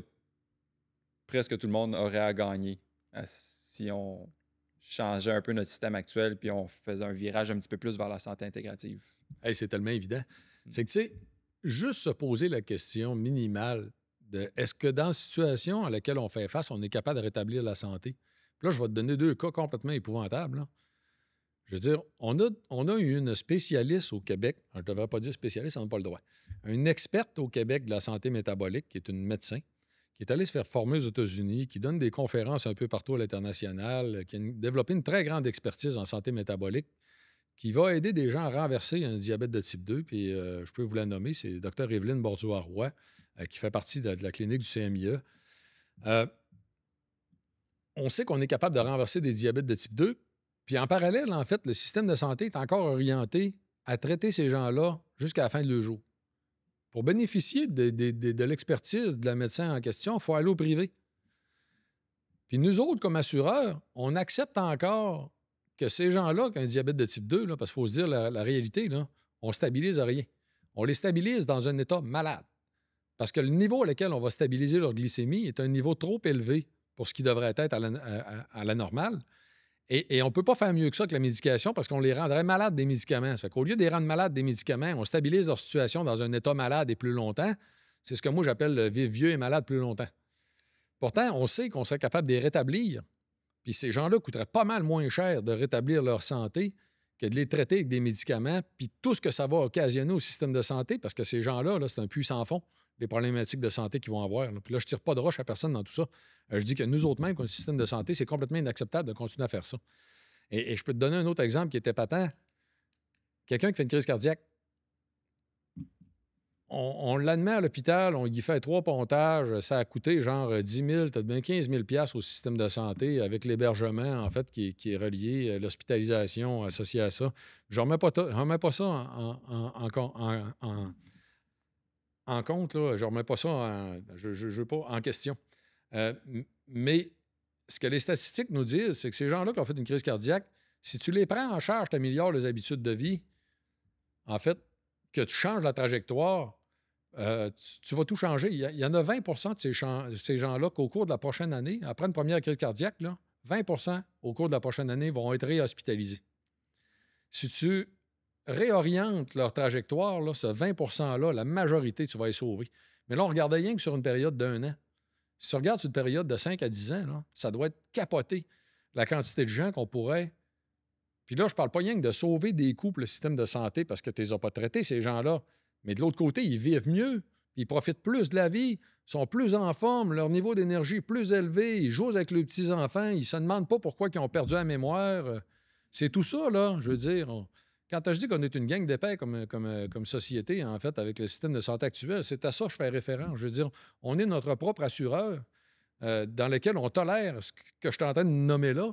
presque tout le monde aurait à gagner si on changeait un peu notre système actuel puis on faisait un virage un petit peu plus vers la santé intégrative. Hey, c'est tellement évident. C'est que, tu sais, juste se poser la question minimale de est-ce que dans la situation à laquelle on fait face, on est capable de rétablir la santé? Puis là, je vais te donner 2 cas complètement épouvantables. Là. Je veux dire, on a eu une spécialiste au Québec, je ne devrais pas dire spécialiste, on n'a pas le droit, une experte au Québec de la santé métabolique, qui est une médecin, qui est allée se faire former aux États-Unis, qui donne des conférences un peu partout à l'international, qui a développé une très grande expertise en santé métabolique, qui va aider des gens à renverser un diabète de type 2. Puis je peux vous la nommer, c'est Dr. Evelyne Borduas-Roy, qui fait partie de la clinique du CMIE. On sait qu'on est capable de renverser des diabètes de type 2. Puis en parallèle, en fait, le système de santé est encore orienté à traiter ces gens-là jusqu'à la fin de leur jour. Pour bénéficier de l'expertise de la médecin en question, il faut aller au privé. Puis nous autres, comme assureurs, on accepte encore que ces gens-là qui ont un diabète de type 2, là, parce qu'il faut se dire la réalité, là, on ne stabilise rien. On les stabilise dans un état malade. Parce que le niveau à lequel on va stabiliser leur glycémie est un niveau trop élevé pour ce qui devrait être à la normale. Et on ne peut pas faire mieux que ça que la médication parce qu'on les rendrait malades des médicaments. Ça fait qu'au lieu de les rendre malades des médicaments, on stabilise leur situation dans un état malade et plus longtemps. C'est ce que moi j'appelle le vivre vieux et malade plus longtemps. Pourtant, on sait qu'on serait capable de les rétablir. Puis ces gens-là coûteraient pas mal moins cher de rétablir leur santé que de les traiter avec des médicaments, puis tout ce que ça va occasionner au système de santé, parce que ces gens-là, là, c'est un puits sans fond, les problématiques de santé qu'ils vont avoir. Là. Puis là, je ne tire pas de roche à personne dans tout ça. Je dis que nous autres mêmes, comme système de santé, c'est complètement inacceptable de continuer à faire ça. Et je peux te donner un autre exemple qui était patent. Quelqu'un qui fait une crise cardiaque. On l'admet à l'hôpital, on y fait 3 pontages, ça a coûté genre 10 000, peut-être bien 15 000 $ au système de santé avec l'hébergement, en fait, qui est relié, l'hospitalisation associée à ça. Je ne remets pas ça en compte, là. Je ne remets pas ça en question. Mais ce que les statistiques nous disent, c'est que ces gens-là qui ont fait une crise cardiaque, si tu les prends en charge, tu améliores les habitudes de vie, en fait, que tu changes la trajectoire, tu vas tout changer. Il y en a 20 de ces gens-là qu'au cours de la prochaine année, après une première crise cardiaque, là, 20 au cours de la prochaine année vont être réhospitalisés. Si tu réorientes leur trajectoire, là, ce 20 %-là, la majorité, tu vas les sauver. Mais là, on regardait rien que sur une période d'1 an. Si tu regardes sur une période de 5 à 10 ans, là, ça doit être capoté, la quantité de gens qu'on pourrait... Puis là, je parle pas rien que de sauver des coûts pour le système de santé parce que tu les as pas traités, ces gens-là. Mais de l'autre côté, ils vivent mieux, ils profitent plus de la vie, sont plus en forme, leur niveau d'énergie est plus élevé, ils jouent avec leurs petits-enfants, ils se demandent pas pourquoi ils ont perdu la mémoire. C'est tout ça, là, je veux dire. Quand je dis qu'on est une gang d'épais comme société, en fait, avec le système de santé actuel, c'est à ça que je fais référence. Je veux dire, on est notre propre assureur dans lequel on tolère ce que je suis en train de nommer là,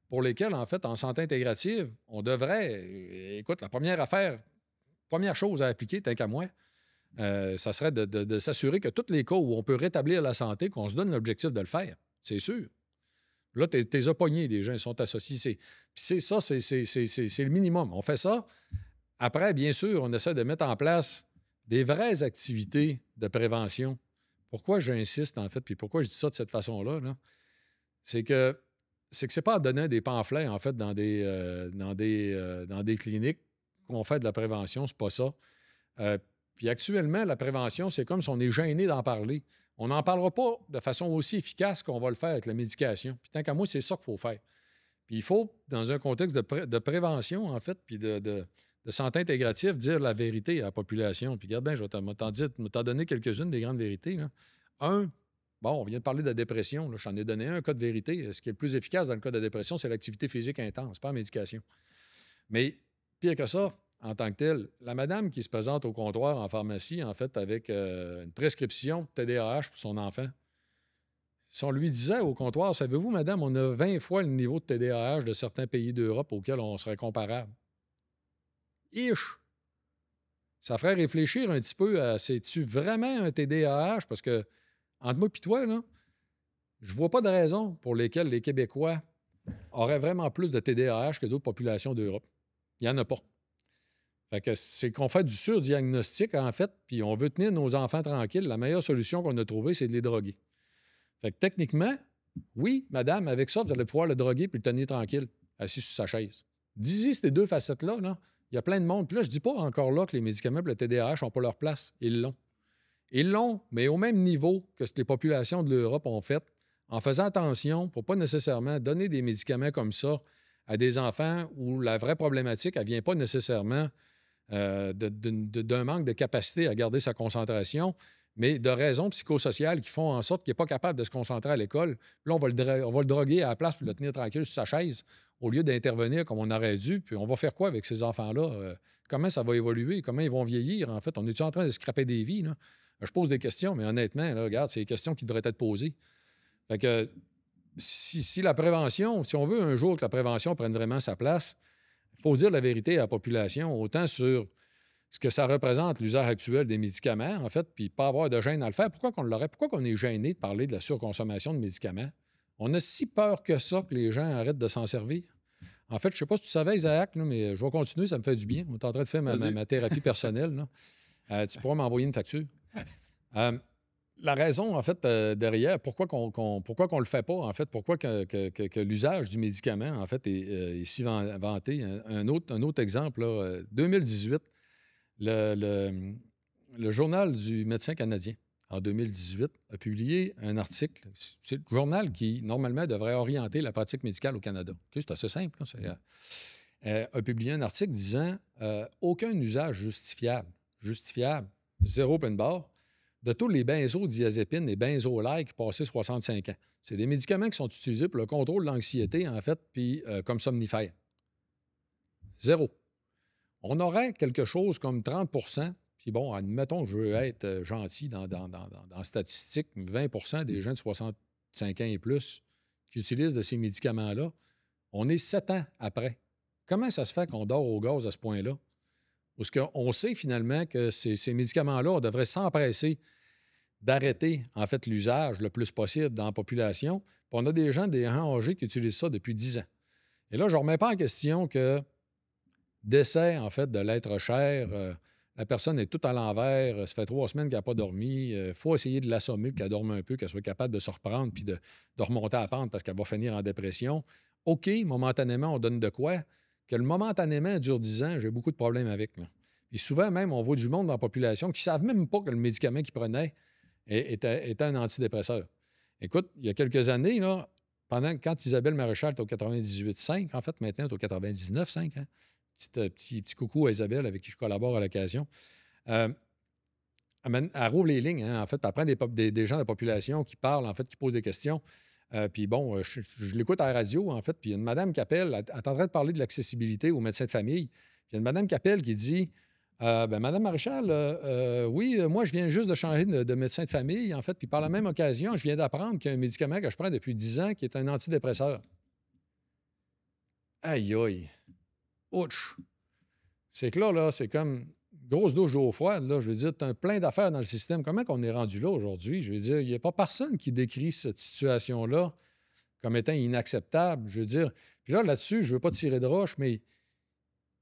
pour lesquels, en fait, en santé intégrative, on devrait... Écoute, la première affaire première chose à appliquer, tant qu'à moi, ça serait de s'assurer que tous les cas où on peut rétablir la santé, qu'on se donne l'objectif de le faire. C'est sûr. Là, t'es pognés, les gens, ils sont associés. Puis c'est ça, c'est le minimum. On fait ça. Après, bien sûr, on essaie de mettre en place des vraies activités de prévention. Pourquoi j'insiste, en fait, puis pourquoi je dis ça de cette façon-là, là? C'est que c'est pas en donnant des pamphlets, en fait, dans des cliniques qu'on fait de la prévention, c'est pas ça. Puis actuellement, la prévention, c'est comme si on est gêné d'en parler. On n'en parlera pas de façon aussi efficace qu'on va le faire avec la médication. Puis tant qu'à moi, c'est ça qu'il faut faire. Puis il faut, dans un contexte de prévention, en fait, puis de santé intégrative, dire la vérité à la population. Puis regarde bien, je vais t'en donner quelques-unes des grandes vérités, là. Bon, on vient de parler de la dépression. Là, j'en ai donné un cas de vérité. Ce qui est le plus efficace dans le cas de la dépression, c'est l'activité physique intense, pas la médication. Mais pire que ça, en tant que tel, la madame qui se présente au comptoir en pharmacie, en fait, avec une prescription de TDAH pour son enfant, si on lui disait au comptoir, savez-vous, madame, on a 20 fois le niveau de TDAH de certains pays d'Europe auxquels on serait comparable. Ish! Ça ferait réfléchir un petit peu à c'est-tu vraiment un TDAH? Parce que, entre moi et toi, là, je vois pas de raison pour lesquelles les Québécois auraient vraiment plus de TDAH que d'autres populations d'Europe. Il n'y en a pas. Fait que c'est qu'on fait du surdiagnostic, en fait, puis on veut tenir nos enfants tranquilles. La meilleure solution qu'on a trouvée, c'est de les droguer. Fait que techniquement, oui, madame, avec ça, vous allez pouvoir le droguer puis le tenir tranquille, assis sur sa chaise. D'ici ces deux facettes-là, là, il y a plein de monde. Puis là, je dis pas encore là que les médicaments pour le TDAH n'ont pas leur place. Ils l'ont. Ils l'ont, mais au même niveau que ce que les populations de l'Europe ont fait, en faisant attention pour pas nécessairement donner des médicaments comme ça à des enfants où la vraie problématique, elle ne vient pas nécessairement d'un manque de capacité à garder sa concentration, mais de raisons psychosociales qui font en sorte qu'il n'est pas capable de se concentrer à l'école. Là, on va le droguer à la place pour le tenir tranquille sur sa chaise au lieu d'intervenir comme on aurait dû. Puis on va faire quoi avec ces enfants-là? Comment ça va évoluer? Comment ils vont vieillir? En fait, on est-tu en train de scraper des vies, là? Je pose des questions, mais honnêtement, là, regarde, c'est des questions qui devraient être posées. Fait que si la prévention, si on veut un jour que la prévention prenne vraiment sa place, il faut dire la vérité à la population, autant sur ce que ça représente, l'usage actuel des médicaments, en fait, puis pas avoir de gêne à le faire. Pourquoi qu'on l'aurait? Pourquoi qu'on est gêné de parler de la surconsommation de médicaments? On a si peur que ça que les gens arrêtent de s'en servir. En fait, je ne sais pas si tu savais, Isaac, là, mais je vais continuer, ça me fait du bien. On est en train de faire ma thérapie personnelle. Là. Tu pourras m'envoyer une facture. La raison, en fait, derrière, pourquoi qu'on le fait pas, en fait, pourquoi que l'usage du médicament, en fait, est si vanté. Un autre exemple, là, 2018, le Journal du médecin canadien, en 2018, a publié un article. C'est le journal qui, normalement, devrait orienter la pratique médicale au Canada. Okay, c'est assez simple. Là, a publié un article disant aucun usage justifiable, zéro open bar, de tous les benzodiazépines et benzo-like passés 65 ans. C'est des médicaments qui sont utilisés pour le contrôle de l'anxiété, en fait, puis comme somnifère. Zéro. On aurait quelque chose comme 30 puis bon, admettons que je veux être gentil dans la statistique, 20 des gens de 65 ans et plus qui utilisent de ces médicaments-là, on est 7 ans après. Comment ça se fait qu'on dort au gaz à ce point-là? Parce qu'on sait finalement que ces médicaments-là, on devrait s'empresser d'arrêter, en fait, l'usage le plus possible dans la population. Puis on a des gens âgés qui utilisent ça depuis 10 ans. Et là, je ne remets pas en question que décès, en fait, de l'être cher, la personne est toute à l'envers, ça fait 3 semaines qu'elle n'a pas dormi, il faut essayer de l'assommer, qu'elle dorme un peu, qu'elle soit capable de se reprendre puis de remonter à la pente parce qu'elle va finir en dépression. OK, momentanément, on donne de quoi? Que le momentanément dure 10 ans, j'ai beaucoup de problèmes avec. Là. Et souvent, même, on voit du monde dans la population qui ne savent même pas que le médicament qu'ils prenaient était un antidépresseur. Écoute, il y a quelques années, là, quand Isabelle Maréchal était au 98,5, en fait, maintenant, elle est au 99,5, hein? Petit coucou à Isabelle, avec qui je collabore à l'occasion. Elle rouvre les lignes, hein, en fait, puis elle prend des gens de la population qui parlent, en fait, qui posent des questions. Puis bon, je l'écoute à la radio, en fait, puis il y a une madame qui appelle, elle est en train de parler de l'accessibilité aux médecins de famille. Puis il y a une madame qui appelle qui dit Madame Maréchal, oui, moi, je viens juste de changer de médecin de famille, en fait, puis par la même occasion, je viens d'apprendre qu'il y a un médicament que je prends depuis 10 ans qui est un antidépresseur. Aïe, aïe. Ouch! C'est que là, c'est comme, grosse douche d'eau froide, là. Je veux dire, tu as plein d'affaires dans le système. Comment qu'on est rendu là aujourd'hui? Je veux dire, il n'y a pas personne qui décrit cette situation-là comme étant inacceptable. Je veux dire, puis là-dessus, je ne veux pas tirer de roche, mais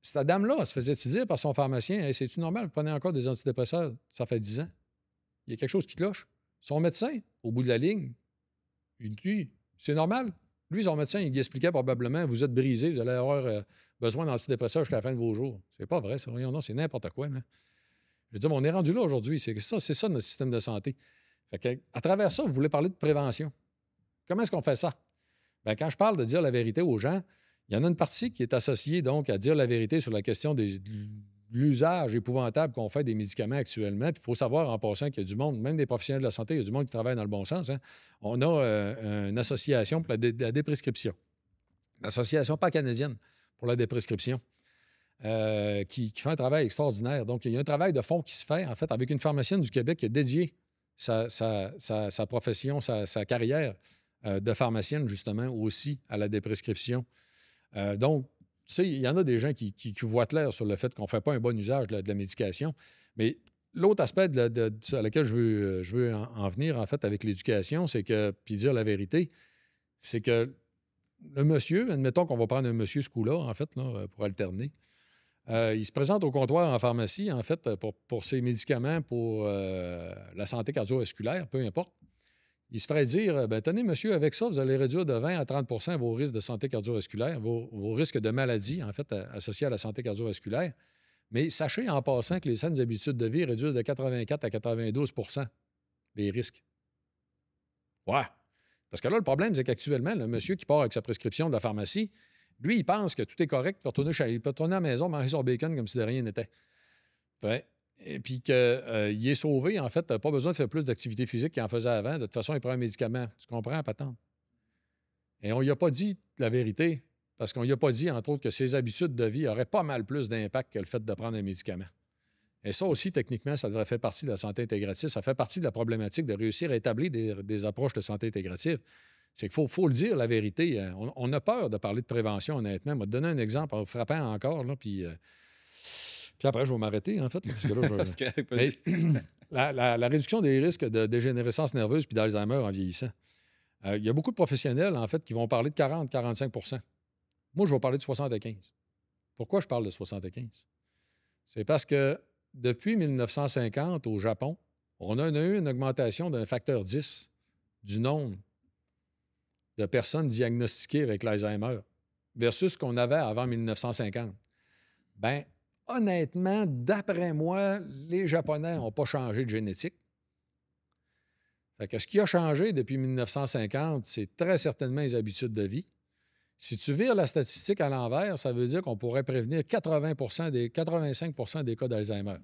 cette dame-là, elle se faisait-tu dire par son pharmacien, hey, c'est-tu normal, vous prenez encore des antidépresseurs? Ça fait 10 ans. Il y a quelque chose qui cloche. Son médecin, au bout de la ligne, il dit, c'est normal. Lui, son médecin, il lui expliquait probablement, vous êtes brisé, vous allez avoir besoin d'antidépresseurs jusqu'à la fin de vos jours. C'est pas vrai, ça. Voyons, non, c'est n'importe quoi. Là. Je veux dire, on est rendu là aujourd'hui. C'est ça notre système de santé. Fait que, à travers ça, vous voulez parler de prévention. Comment est-ce qu'on fait ça? Bien, quand je parle de dire la vérité aux gens, il y en a une partie qui est associée donc à dire la vérité sur la question de l'usage épouvantable qu'on fait des médicaments actuellement. Puis il faut savoir en passant qu'il y a du monde, même des professionnels de la santé, il y a du monde qui travaille dans le bon sens. Hein. On a une association pour la déprescription. L'association pas canadienne pour la déprescription. Qui fait un travail extraordinaire. Donc, il y a un travail de fond qui se fait, en fait, avec une pharmacienne du Québec qui a dédié sa profession, sa carrière de pharmacienne, justement, aussi à la déprescription. Donc, tu sais, il y en a des gens qui voient clair sur le fait qu'on ne fait pas un bon usage de la médication. Mais l'autre aspect à laquelle je veux en venir, en fait, avec l'éducation, c'est que, puis dire la vérité, c'est que le monsieur, admettons qu'on va prendre un monsieur ce coup-là, en fait, là, pour alterner, il se présente au comptoir en pharmacie, en fait, pour ses médicaments pour la santé cardiovasculaire, peu importe. Il se ferait dire, bien, tenez, monsieur, avec ça, vous allez réduire de 20 à 30 vos risques de santé cardiovasculaire, vos risques de maladie, en fait, associés à la santé cardiovasculaire. Mais sachez en passant que les saines habitudes de vie réduisent de 84 à 92 les risques. Ouais. Parce que là, le problème, c'est qu'actuellement, le monsieur qui part avec sa prescription de la pharmacie, lui, il pense que tout est correct, il peut retourner à la maison, manger son bacon comme si de rien n'était. Ouais. Et puis qu'il est sauvé, en fait, pas besoin de faire plus d'activité physique qu'il en faisait avant. De toute façon, il prend un médicament. Tu comprends, patente? Et on lui a pas dit la vérité, parce qu'on lui a pas dit, entre autres, que ses habitudes de vie auraient pas mal plus d'impact que le fait de prendre un médicament. Et ça aussi, techniquement, ça devrait faire partie de la santé intégrative. Ça fait partie de la problématique de réussir à établir des approches de santé intégrative. C'est qu'il faut le dire, la vérité. On a peur de parler de prévention, honnêtement. Je vais te donner un exemple frappant encore, là, puis après, je vais m'arrêter, en fait. Parce que là, la réduction des risques de dégénérescence nerveuse puis d'Alzheimer en vieillissant. Il y a beaucoup de professionnels, en fait, qui vont parler de 40-45 Moi, je vais parler de 75 Pourquoi je parle de 75 C'est parce que depuis 1950, au Japon, on a eu une augmentation d'un facteur 10 du nombre de personnes diagnostiquées avec l'Alzheimer versus ce qu'on avait avant 1950. Bien, honnêtement, d'après moi, les Japonais n'ont pas changé de génétique. Fait que ce qui a changé depuis 1950, c'est très certainement les habitudes de vie. Si tu vires la statistique à l'envers, ça veut dire qu'on pourrait prévenir 85 des cas d'Alzheimer.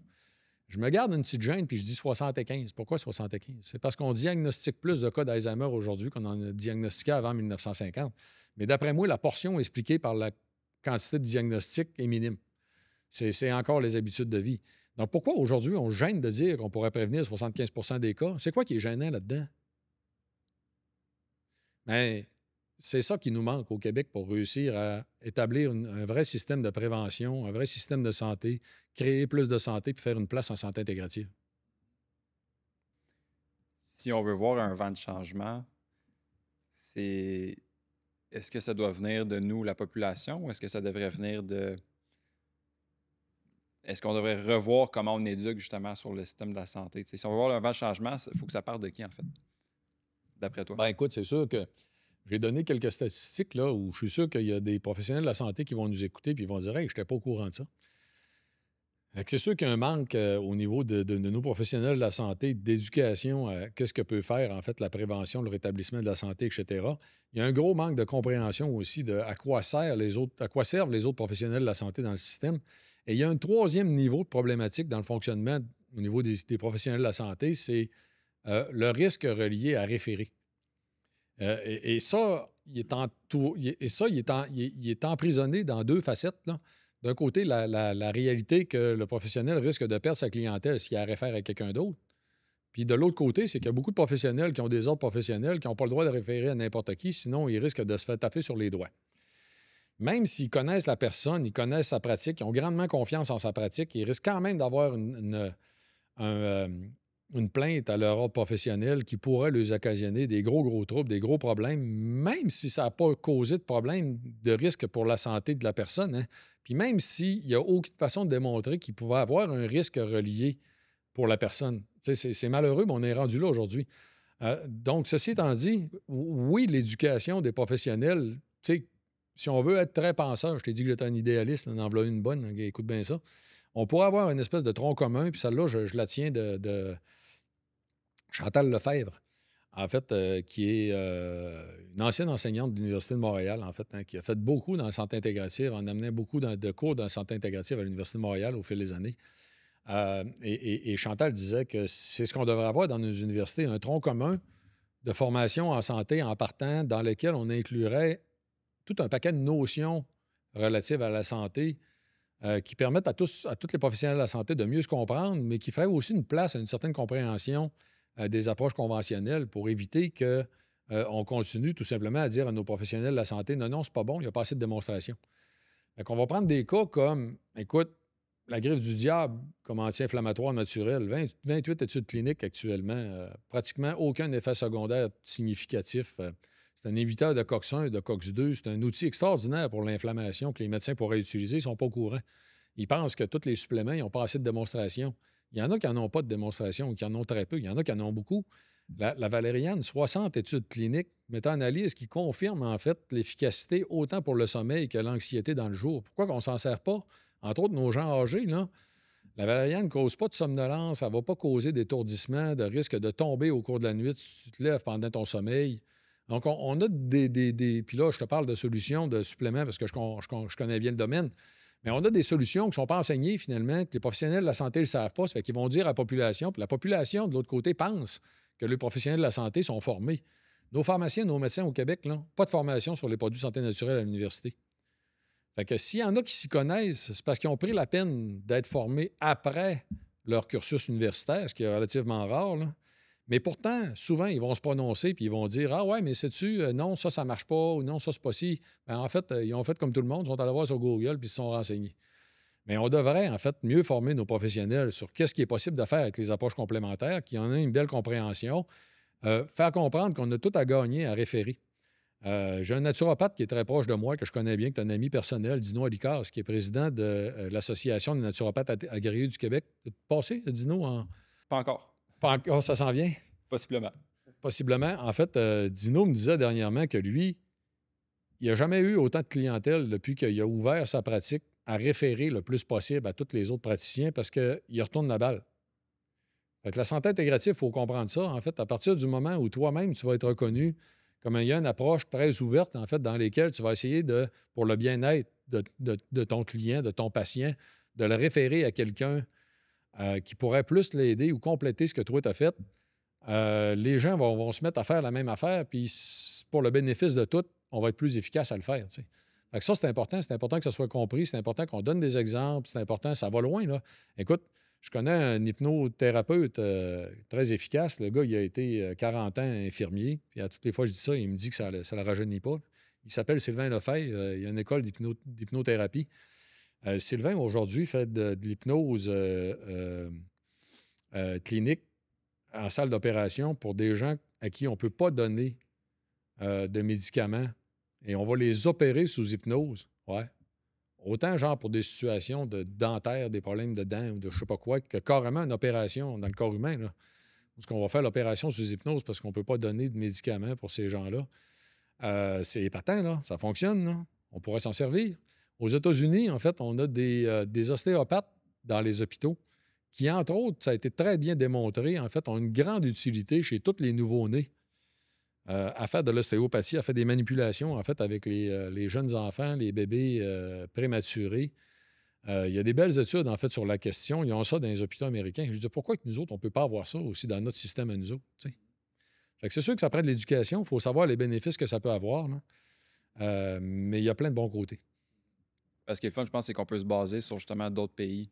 Je me garde une petite gêne puis je dis 75. Pourquoi 75? C'est parce qu'on diagnostique plus de cas d'Alzheimer aujourd'hui qu'on en a diagnostiqué avant 1950. Mais d'après moi, la portion expliquée par la quantité de diagnostic est minime. C'est encore les habitudes de vie. Donc, pourquoi aujourd'hui on gêne de dire qu'on pourrait prévenir 75 des cas? C'est quoi qui est gênant là-dedans? Bien, c'est ça qui nous manque au Québec pour réussir à établir un vrai système de prévention, un vrai système de santé, créer plus de santé puis faire une place en santé intégrative. Si on veut voir un vent de changement, est-ce que ça doit venir de nous, la population, ou est-ce que ça devrait venir de... Est-ce qu'on devrait revoir comment on éduque justement sur le système de la santé? T'sais, si on veut voir un vent de changement, il faut que ça parte de qui, en fait, d'après toi? Bien, écoute, c'est sûr que j'ai donné quelques statistiques là où je suis sûr qu'il y a des professionnels de la santé qui vont nous écouter et ils vont dire « Hey, je n'étais pas au courant de ça ». C'est sûr qu'il y a un manque au niveau de nos professionnels de la santé, d'éducation à qu'est-ce que peut faire, en fait, la prévention, le rétablissement de la santé, etc. Il y a un gros manque de compréhension aussi de à quoi servent les autres professionnels de la santé dans le système. Et il y a un troisième niveau de problématique dans le fonctionnement au niveau des professionnels de la santé, c'est le risque relié à référer. Et ça, il est emprisonné dans deux facettes, là. D'un côté, la réalité que le professionnel risque de perdre sa clientèle s'il a réfère à quelqu'un d'autre. Puis de l'autre côté, c'est qu'il y a beaucoup de professionnels qui ont des ordres professionnels qui n'ont pas le droit de référer à n'importe qui, sinon ils risquent de se faire taper sur les doigts. même s'ils connaissent la personne, ils connaissent sa pratique, ils ont grandement confiance en sa pratique, ils risquent quand même d'avoir un, une plainte à leur ordre professionnel qui pourrait leur occasionner des gros troubles, des gros problèmes, même si ça n'a pas causé de problème de risque pour la santé de la personne, hein. Puis même s'il n'y a aucune façon de démontrer qu'il pouvait avoir un risque relié pour la personne. Tu sais, c'est malheureux, mais on est rendu là aujourd'hui. Donc, ceci étant dit, oui, l'éducation des professionnels, tu sais, si on veut être très penseur, je t'ai dit que j'étais un idéaliste, on en voilà une bonne, hein, écoute bien ça. On pourrait avoir une espèce de tronc commun, puis celle-là, je la tiens de Chantal Lefebvre, en fait, qui est une ancienne enseignante de l'Université de Montréal, en fait, hein, qui a fait beaucoup dans la santé intégrative, en amenant beaucoup de cours de santé intégrative à l'Université de Montréal au fil des années. Et Chantal disait que c'est ce qu'on devrait avoir dans nos universités, un tronc commun de formation en santé en partant, dans lequel on inclurait tout un paquet de notions relatives à la santé qui permettent à tous les professionnels de la santé de mieux se comprendre, mais qui ferait aussi une place à une certaine compréhension des approches conventionnelles pour éviter que on continue tout simplement à dire à nos professionnels de la santé, non, non, c'est pas bon, il n'y a pas assez de démonstration. On va prendre des cas comme, écoute, la griffe du diable comme anti-inflammatoire naturel, 28 études cliniques actuellement, pratiquement aucun effet secondaire significatif. C'est un inhibiteur de COX-1 et de COX-2. C'est un outil extraordinaire pour l'inflammation que les médecins pourraient utiliser. Ils ne sont pas au courant. Ils pensent que tous les suppléments, ils n'ont pas assez de démonstration. Il y en a qui n'en ont pas de démonstration ou qui en ont très peu. Il y en a qui en ont beaucoup. La valériane, 60 études cliniques méta-analyses qui confirment en fait l'efficacité autant pour le sommeil que l'anxiété dans le jour. Pourquoi on ne s'en sert pas? Entre autres, nos gens âgés, là, la valériane ne cause pas de somnolence, elle ne va pas causer d'étourdissement, de risque de tomber au cours de la nuit si tu te lèves pendant ton sommeil. Donc, on a des. Puis là, je te parle de solutions, de suppléments, parce que je connais bien le domaine. Mais on a des solutions qui ne sont pas enseignées, finalement, que les professionnels de la santé ne le savent pas. Ça fait qu'ils vont dire à la population. Puis la population, de l'autre côté, pense que les professionnels de la santé sont formés. Nos pharmaciens, nos médecins au Québec, là, pas de formation sur les produits de santé naturelle à l'université. Fait que s'il y en a qui s'y connaissent, c'est parce qu'ils ont pris la peine d'être formés après leur cursus universitaire, ce qui est relativement rare, là. Mais pourtant, souvent, ils vont se prononcer puis ils vont dire ah ouais, mais sais-tu, non, ça marche pas, ou non, ça, c'est pas si. Ben, en fait, ils ont fait comme tout le monde, ils sont allés voir sur Google puis ils se sont renseignés. Mais on devrait, en fait, mieux former nos professionnels sur qu'est-ce qui est possible de faire avec les approches complémentaires, qui en aient une belle compréhension, faire comprendre qu'on a tout à gagner à référer. J'ai un naturopathe qui est très proche de moi, que je connais bien, qui est un ami personnel, Dino Alicas, qui est président de l'Association des naturopathes agréés du Québec. Passé, Dino, en. Pas encore. Pas encore, ça s'en vient? Possiblement. Possiblement. En fait, Dino me disait dernièrement que lui, il n'a jamais eu autant de clientèle depuis qu'il a ouvert sa pratique à référer le plus possible à tous les autres praticiens parce qu'il retourne la balle. Fait que la santé intégrative, il faut comprendre ça. En fait, à partir du moment où toi-même, tu vas être reconnu comme ayant une approche très ouverte, en fait, dans laquelle tu vas essayer pour le bien-être de ton client, de ton patient, de le référer à quelqu'un qui pourrait plus l'aider ou compléter ce que toi, tu as fait, les gens vont se mettre à faire la même affaire, puis pour le bénéfice de tout, on va être plus efficace à le faire. T'sais. Fait que ça, c'est important que ça soit compris, c'est important qu'on donne des exemples, c'est important, ça va loin. Là. Écoute, je connais un hypnothérapeute très efficace. Le gars, il a été 40 ans infirmier, puis à toutes les fois que je dis ça, il me dit que ça ne le rajeunit pas. Il s'appelle Sylvain Lefebvre, il a une école d'hypnothérapie. Sylvain, aujourd'hui, fait de l'hypnose clinique en salle d'opération pour des gens à qui on ne peut pas donner de médicaments et on va les opérer sous hypnose. Ouais. Autant genre pour des situations de dentaire, des problèmes de dents ou de je ne sais pas quoi, que carrément une opération dans le corps humain. Là, parce qu'on va faire l'opération sous hypnose parce qu'on ne peut pas donner de médicaments pour ces gens-là. C'est épatant, là. Ça fonctionne, là. On pourrait s'en servir. Aux États-Unis, en fait, on a des ostéopathes dans les hôpitaux qui, entre autres, ça a été très bien démontré, en fait, ont une grande utilité chez tous les nouveau-nés à faire de l'ostéopathie, à faire des manipulations, en fait, avec les jeunes enfants, les bébés prématurés. Il y a des belles études, en fait, sur la question. Ils ont ça dans les hôpitaux américains. Je dis, pourquoi que nous autres, on ne peut pas avoir ça aussi dans notre système à nous autres? T'sais? Fait que c'est sûr que ça prend de l'éducation. Il faut savoir les bénéfices que ça peut avoir. Là. Mais il y a plein de bons côtés. Ce qui est le fun, je pense, c'est qu'on peut se baser sur justement d'autres pays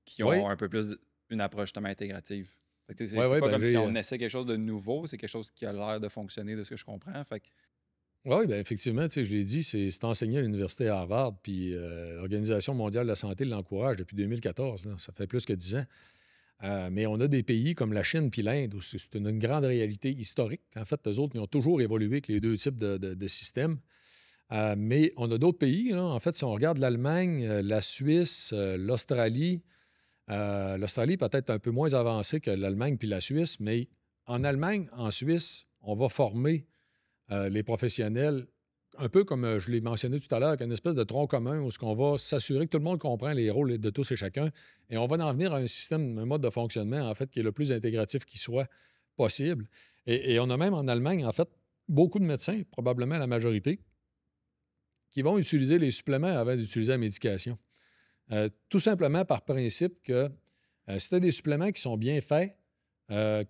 qui ont Oui. un peu plus une approche justement intégrative. C'est Ouais, pas ben comme si on essaie quelque chose de nouveau, c'est quelque chose qui a l'air de fonctionner de ce que je comprends. Fait que Oui, bien, effectivement, tu sais, je l'ai dit, c'est enseigné à l'université Harvard, puis l'Organisation mondiale de la santé l'encourage depuis 2014, là, ça fait plus que 10 ans. Mais on a des pays comme la Chine puis l'Inde où c'est une grande réalité historique. En fait, eux autres, ils ont toujours évolué avec les deux types de systèmes. Mais on a d'autres pays, là. En fait, si on regarde l'Allemagne, la Suisse, l'Australie peut-être un peu moins avancée que l'Allemagne puis la Suisse, mais en Allemagne, en Suisse, on va former les professionnels, un peu comme je l'ai mentionné tout à l'heure, avec une espèce de tronc commun où on va s'assurer que tout le monde comprend les rôles de tous et chacun. Et on va en venir à un système, un mode de fonctionnement, en fait, qui est le plus intégratif qui soit possible. Et on a même en Allemagne, en fait, beaucoup de médecins, probablement la majorité, qui vont utiliser les suppléments avant d'utiliser la médication. Tout simplement par principe que si tu as des suppléments qui sont bien faits,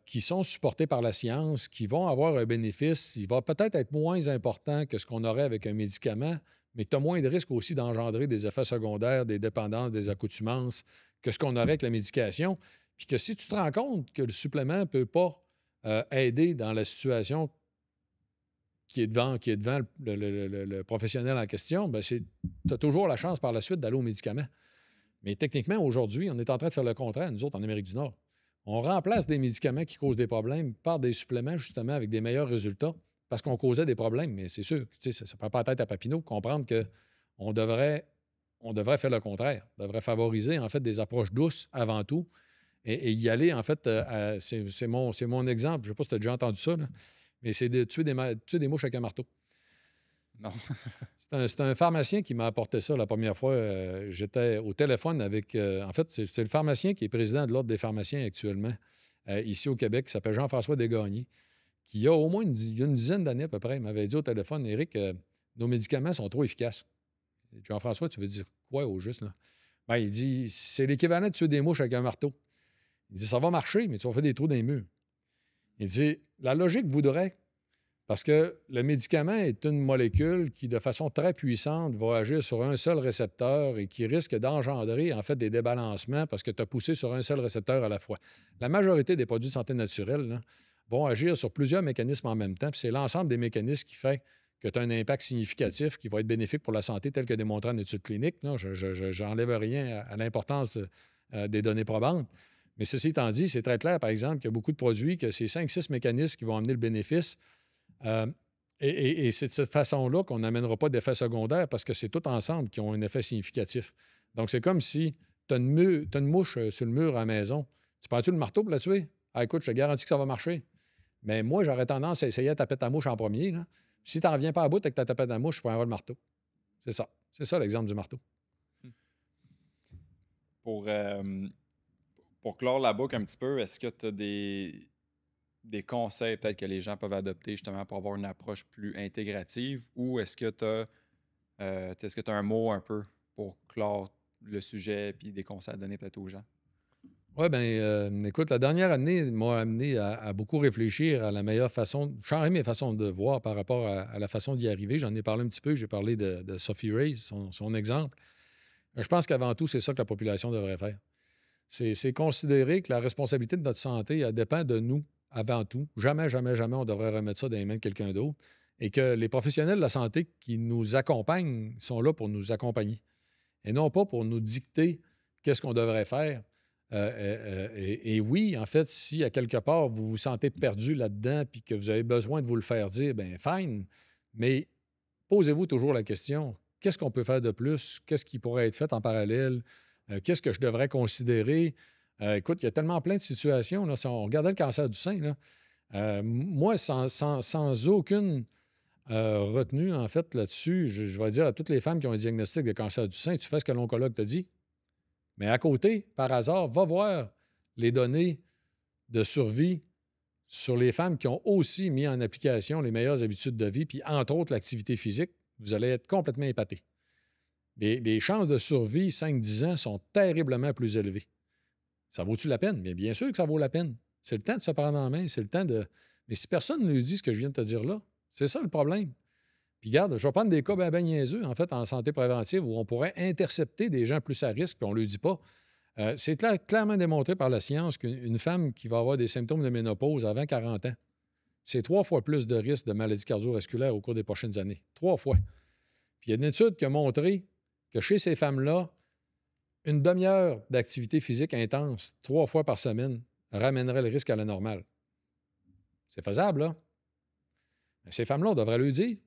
qui sont supportés par la science, qui vont avoir un bénéfice, il va peut-être être moins important que ce qu'on aurait avec un médicament, mais tu as moins de risques aussi d'engendrer des effets secondaires, des dépendances, des accoutumances que ce qu'on aurait avec la médication. Puis que si tu te rends compte que le supplément ne peut pas aider dans la situation qui est devant le professionnel en question, bien, tu as toujours la chance par la suite d'aller au médicament. Mais techniquement, aujourd'hui, on est en train de faire le contraire, nous autres, en Amérique du Nord. On remplace des médicaments qui causent des problèmes par des suppléments, justement, avec des meilleurs résultats, parce qu'on causait des problèmes. Mais c'est sûr, ça ne prend pas la tête à Papineau de comprendre qu'on devrait, on devrait faire le contraire. On devrait favoriser, en fait, des approches douces avant tout et y aller, en fait, c'est mon exemple. Je ne sais pas si tu as déjà entendu ça, là, mais c'est de tuer des mouches avec un marteau. Non. C'est un pharmacien qui m'a apporté ça la première fois. J'étais au téléphone avec... en fait, c'est le pharmacien qui est président de l'Ordre des pharmaciens actuellement, ici au Québec, qui s'appelle Jean-François Desgagnés, qui, il y a au moins une dizaine d'années à peu près, il m'avait dit au téléphone, Éric, nos médicaments sont trop efficaces. Jean-François, tu veux dire quoi au juste, là? Ben, il dit, c'est l'équivalent de tuer des mouches avec un marteau. Il dit, ça va marcher, mais tu vas faire des trous dans les murs. Il dit, la logique voudrait, parce que le médicament est une molécule qui, de façon très puissante, va agir sur un seul récepteur et qui risque d'engendrer, en fait, des débalancements parce que tu as poussé sur un seul récepteur à la fois. La majorité des produits de santé naturelle là, vont agir sur plusieurs mécanismes en même temps, puis c'est l'ensemble des mécanismes qui fait que tu as un impact significatif qui va être bénéfique pour la santé, tel que démontré en études cliniques. Là. Je n'enlève rien à l'importance des données probantes. Mais ceci étant dit, c'est très clair, par exemple, qu'il y a beaucoup de produits, que c'est 5-6 mécanismes qui vont amener le bénéfice. Et c'est de cette façon-là qu'on n'amènera pas d'effets secondaires parce que c'est tout ensemble qui ont un effet significatif. Donc, c'est comme si tu as une mouche sur le mur à la maison. Tu prends-tu le marteau pour la tuer? Ah, écoute, je te garantis que ça va marcher. Mais moi, j'aurais tendance à essayer de taper ta mouche en premier. Là. Si tu n'en reviens pas à bout avec ta tapette à mouche, je prendrai le marteau. C'est ça. C'est ça l'exemple du marteau. Pour clore la boucle un petit peu, est-ce que tu as des conseils peut-être que les gens peuvent adopter justement pour avoir une approche plus intégrative ou est-ce que tu as un mot un peu pour clore le sujet puis des conseils à donner peut-être aux gens? Oui, bien, écoute, la dernière année m'a amené à beaucoup réfléchir à la meilleure façon, changer mes façons de voir par rapport à la façon d'y arriver. J'en ai parlé un petit peu, j'ai parlé de Sophie Ray, son exemple. Je pense qu'avant tout, c'est ça que la population devrait faire. C'est considérer que la responsabilité de notre santé, elle dépend de nous avant tout. Jamais, jamais, jamais on devrait remettre ça dans les mains de quelqu'un d'autre. Et que les professionnels de la santé qui nous accompagnent sont là pour nous accompagner et non pas pour nous dicter qu'est-ce qu'on devrait faire. Et oui, en fait, si à quelque part vous vous sentez perdu là-dedans puis que vous avez besoin de vous le faire dire, bien, fine. Mais posez-vous toujours la question, qu'est-ce qu'on peut faire de plus? Qu'est-ce qui pourrait être fait en parallèle? Qu'est-ce que je devrais considérer? Écoute, il y a tellement plein de situations. Là, si on regardait le cancer du sein, là, moi, sans aucune retenue, en fait, là-dessus, je vais dire à toutes les femmes qui ont un diagnostic de cancer du sein, tu fais ce que l'oncologue te dit. Mais à côté, par hasard, va voir les données de survie sur les femmes qui ont aussi mis en application les meilleures habitudes de vie, puis entre autres l'activité physique. Vous allez être complètement épaté. Les chances de survie 5-10 ans sont terriblement plus élevées. Ça vaut-tu la peine? Mais bien sûr que ça vaut la peine. C'est le temps de se prendre en main, c'est le temps de... Mais si personne ne lui dit ce que je viens de te dire là, c'est ça le problème. Puis regarde, je vais prendre des cas bien niaiseux, en fait, en santé préventive, où on pourrait intercepter des gens plus à risque, puis on ne le dit pas. C'est clairement démontré par la science qu'une femme qui va avoir des symptômes de ménopause avant 40 ans, c'est 3 fois plus de risques de maladies cardiovasculaires au cours des prochaines années. 3 fois. Puis il y a une étude qui a montré que chez ces femmes-là, une demi-heure d'activité physique intense, 3 fois par semaine, ramènerait le risque à la normale. C'est faisable, là. Mais ces femmes-là, on devrait le dire.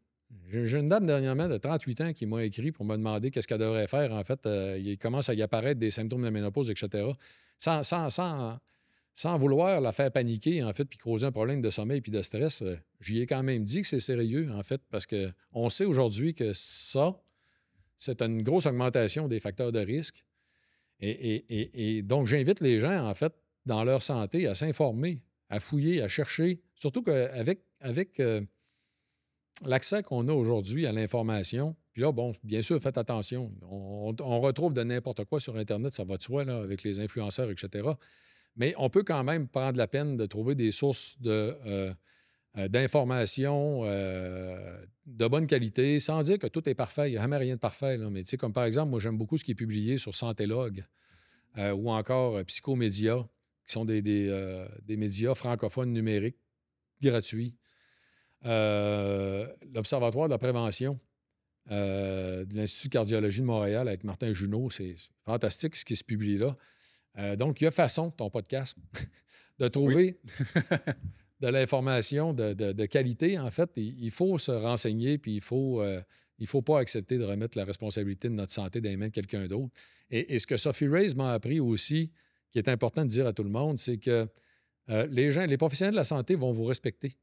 J'ai une dame dernièrement de 38 ans qui m'a écrit pour me demander qu'est-ce qu'elle devrait faire. En fait, il commence à y apparaître des symptômes de ménopause, etc. Sans vouloir la faire paniquer, en fait, puis causer un problème de sommeil puis de stress, j'y ai quand même dit que c'est sérieux, en fait, parce qu'on sait aujourd'hui que ça, c'est une grosse augmentation des facteurs de risque. Et donc, j'invite les gens, en fait, dans leur santé, à s'informer, à fouiller, à chercher. Surtout qu'avec l'accès qu'on a aujourd'hui à l'information, puis là, bon, bien sûr, faites attention. On retrouve de n'importe quoi sur Internet, ça va de soi, là, avec les influenceurs, etc. Mais on peut quand même prendre la peine de trouver des sources d'informations de bonne qualité, sans dire que tout est parfait. Il n'y a jamais rien de parfait. Là. Mais tu sais, comme par exemple, moi, j'aime beaucoup ce qui est publié sur Santélog ou encore Psychomédia, qui sont des médias francophones numériques gratuits. L'Observatoire de la prévention de l'Institut de cardiologie de Montréal avec Martin Junot, c'est fantastique ce qui se publie là. Donc, il y a façon, ton podcast, de trouver de l'information de qualité. En fait, il faut se renseigner, puis il faut pas accepter de remettre la responsabilité de notre santé dans les mains de quelqu'un d'autre. Et ce que Sophie Reyes m'a appris aussi, qui est important de dire à tout le monde, c'est que les professionnels de la santé vont vous respecter.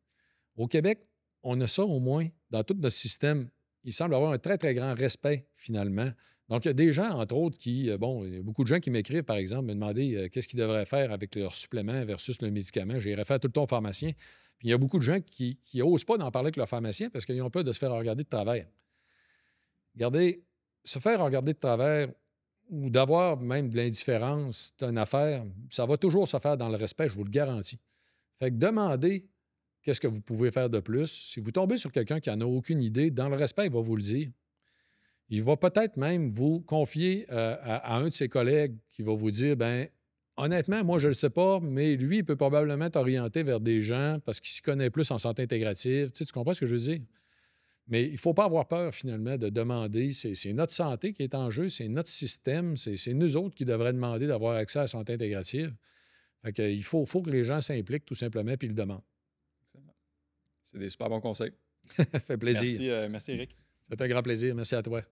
Au Québec, on a ça au moins dans tout notre système. Il semble avoir un très, très grand respect, finalement. Donc, il y a des gens, entre autres, il y a beaucoup de gens qui m'écrivent, par exemple, me demander qu'est-ce qu'ils devraient faire avec leur supplément versus le médicament. J'irais faire tout le temps au pharmacien. Puis il y a beaucoup de gens qui n'osent pas d'en parler avec leur pharmacien parce qu'ils ont peur de se faire regarder de travers. Regardez, se faire regarder de travers ou d'avoir même de l'indifférence d'une affaire, ça va toujours se faire dans le respect, je vous le garantis. Fait que demandez qu'est-ce que vous pouvez faire de plus. Si vous tombez sur quelqu'un qui n'en a aucune idée, dans le respect, il va vous le dire. Il va peut-être même vous confier à un de ses collègues qui va vous dire, bien, honnêtement, moi, je ne le sais pas, mais lui, il peut probablement t'orienter vers des gens parce qu'il s'y connaît plus en santé intégrative. Tu comprends ce que je veux dire? Mais il ne faut pas avoir peur, finalement, de demander. C'est notre santé qui est en jeu, c'est notre système, c'est nous autres qui devraient demander d'avoir accès à la santé intégrative. Fait que, il faut que les gens s'impliquent tout simplement puis le demandent. Excellent. C'est des super bons conseils. Ça fait plaisir. Merci, Eric. C'est un grand plaisir. Merci à toi.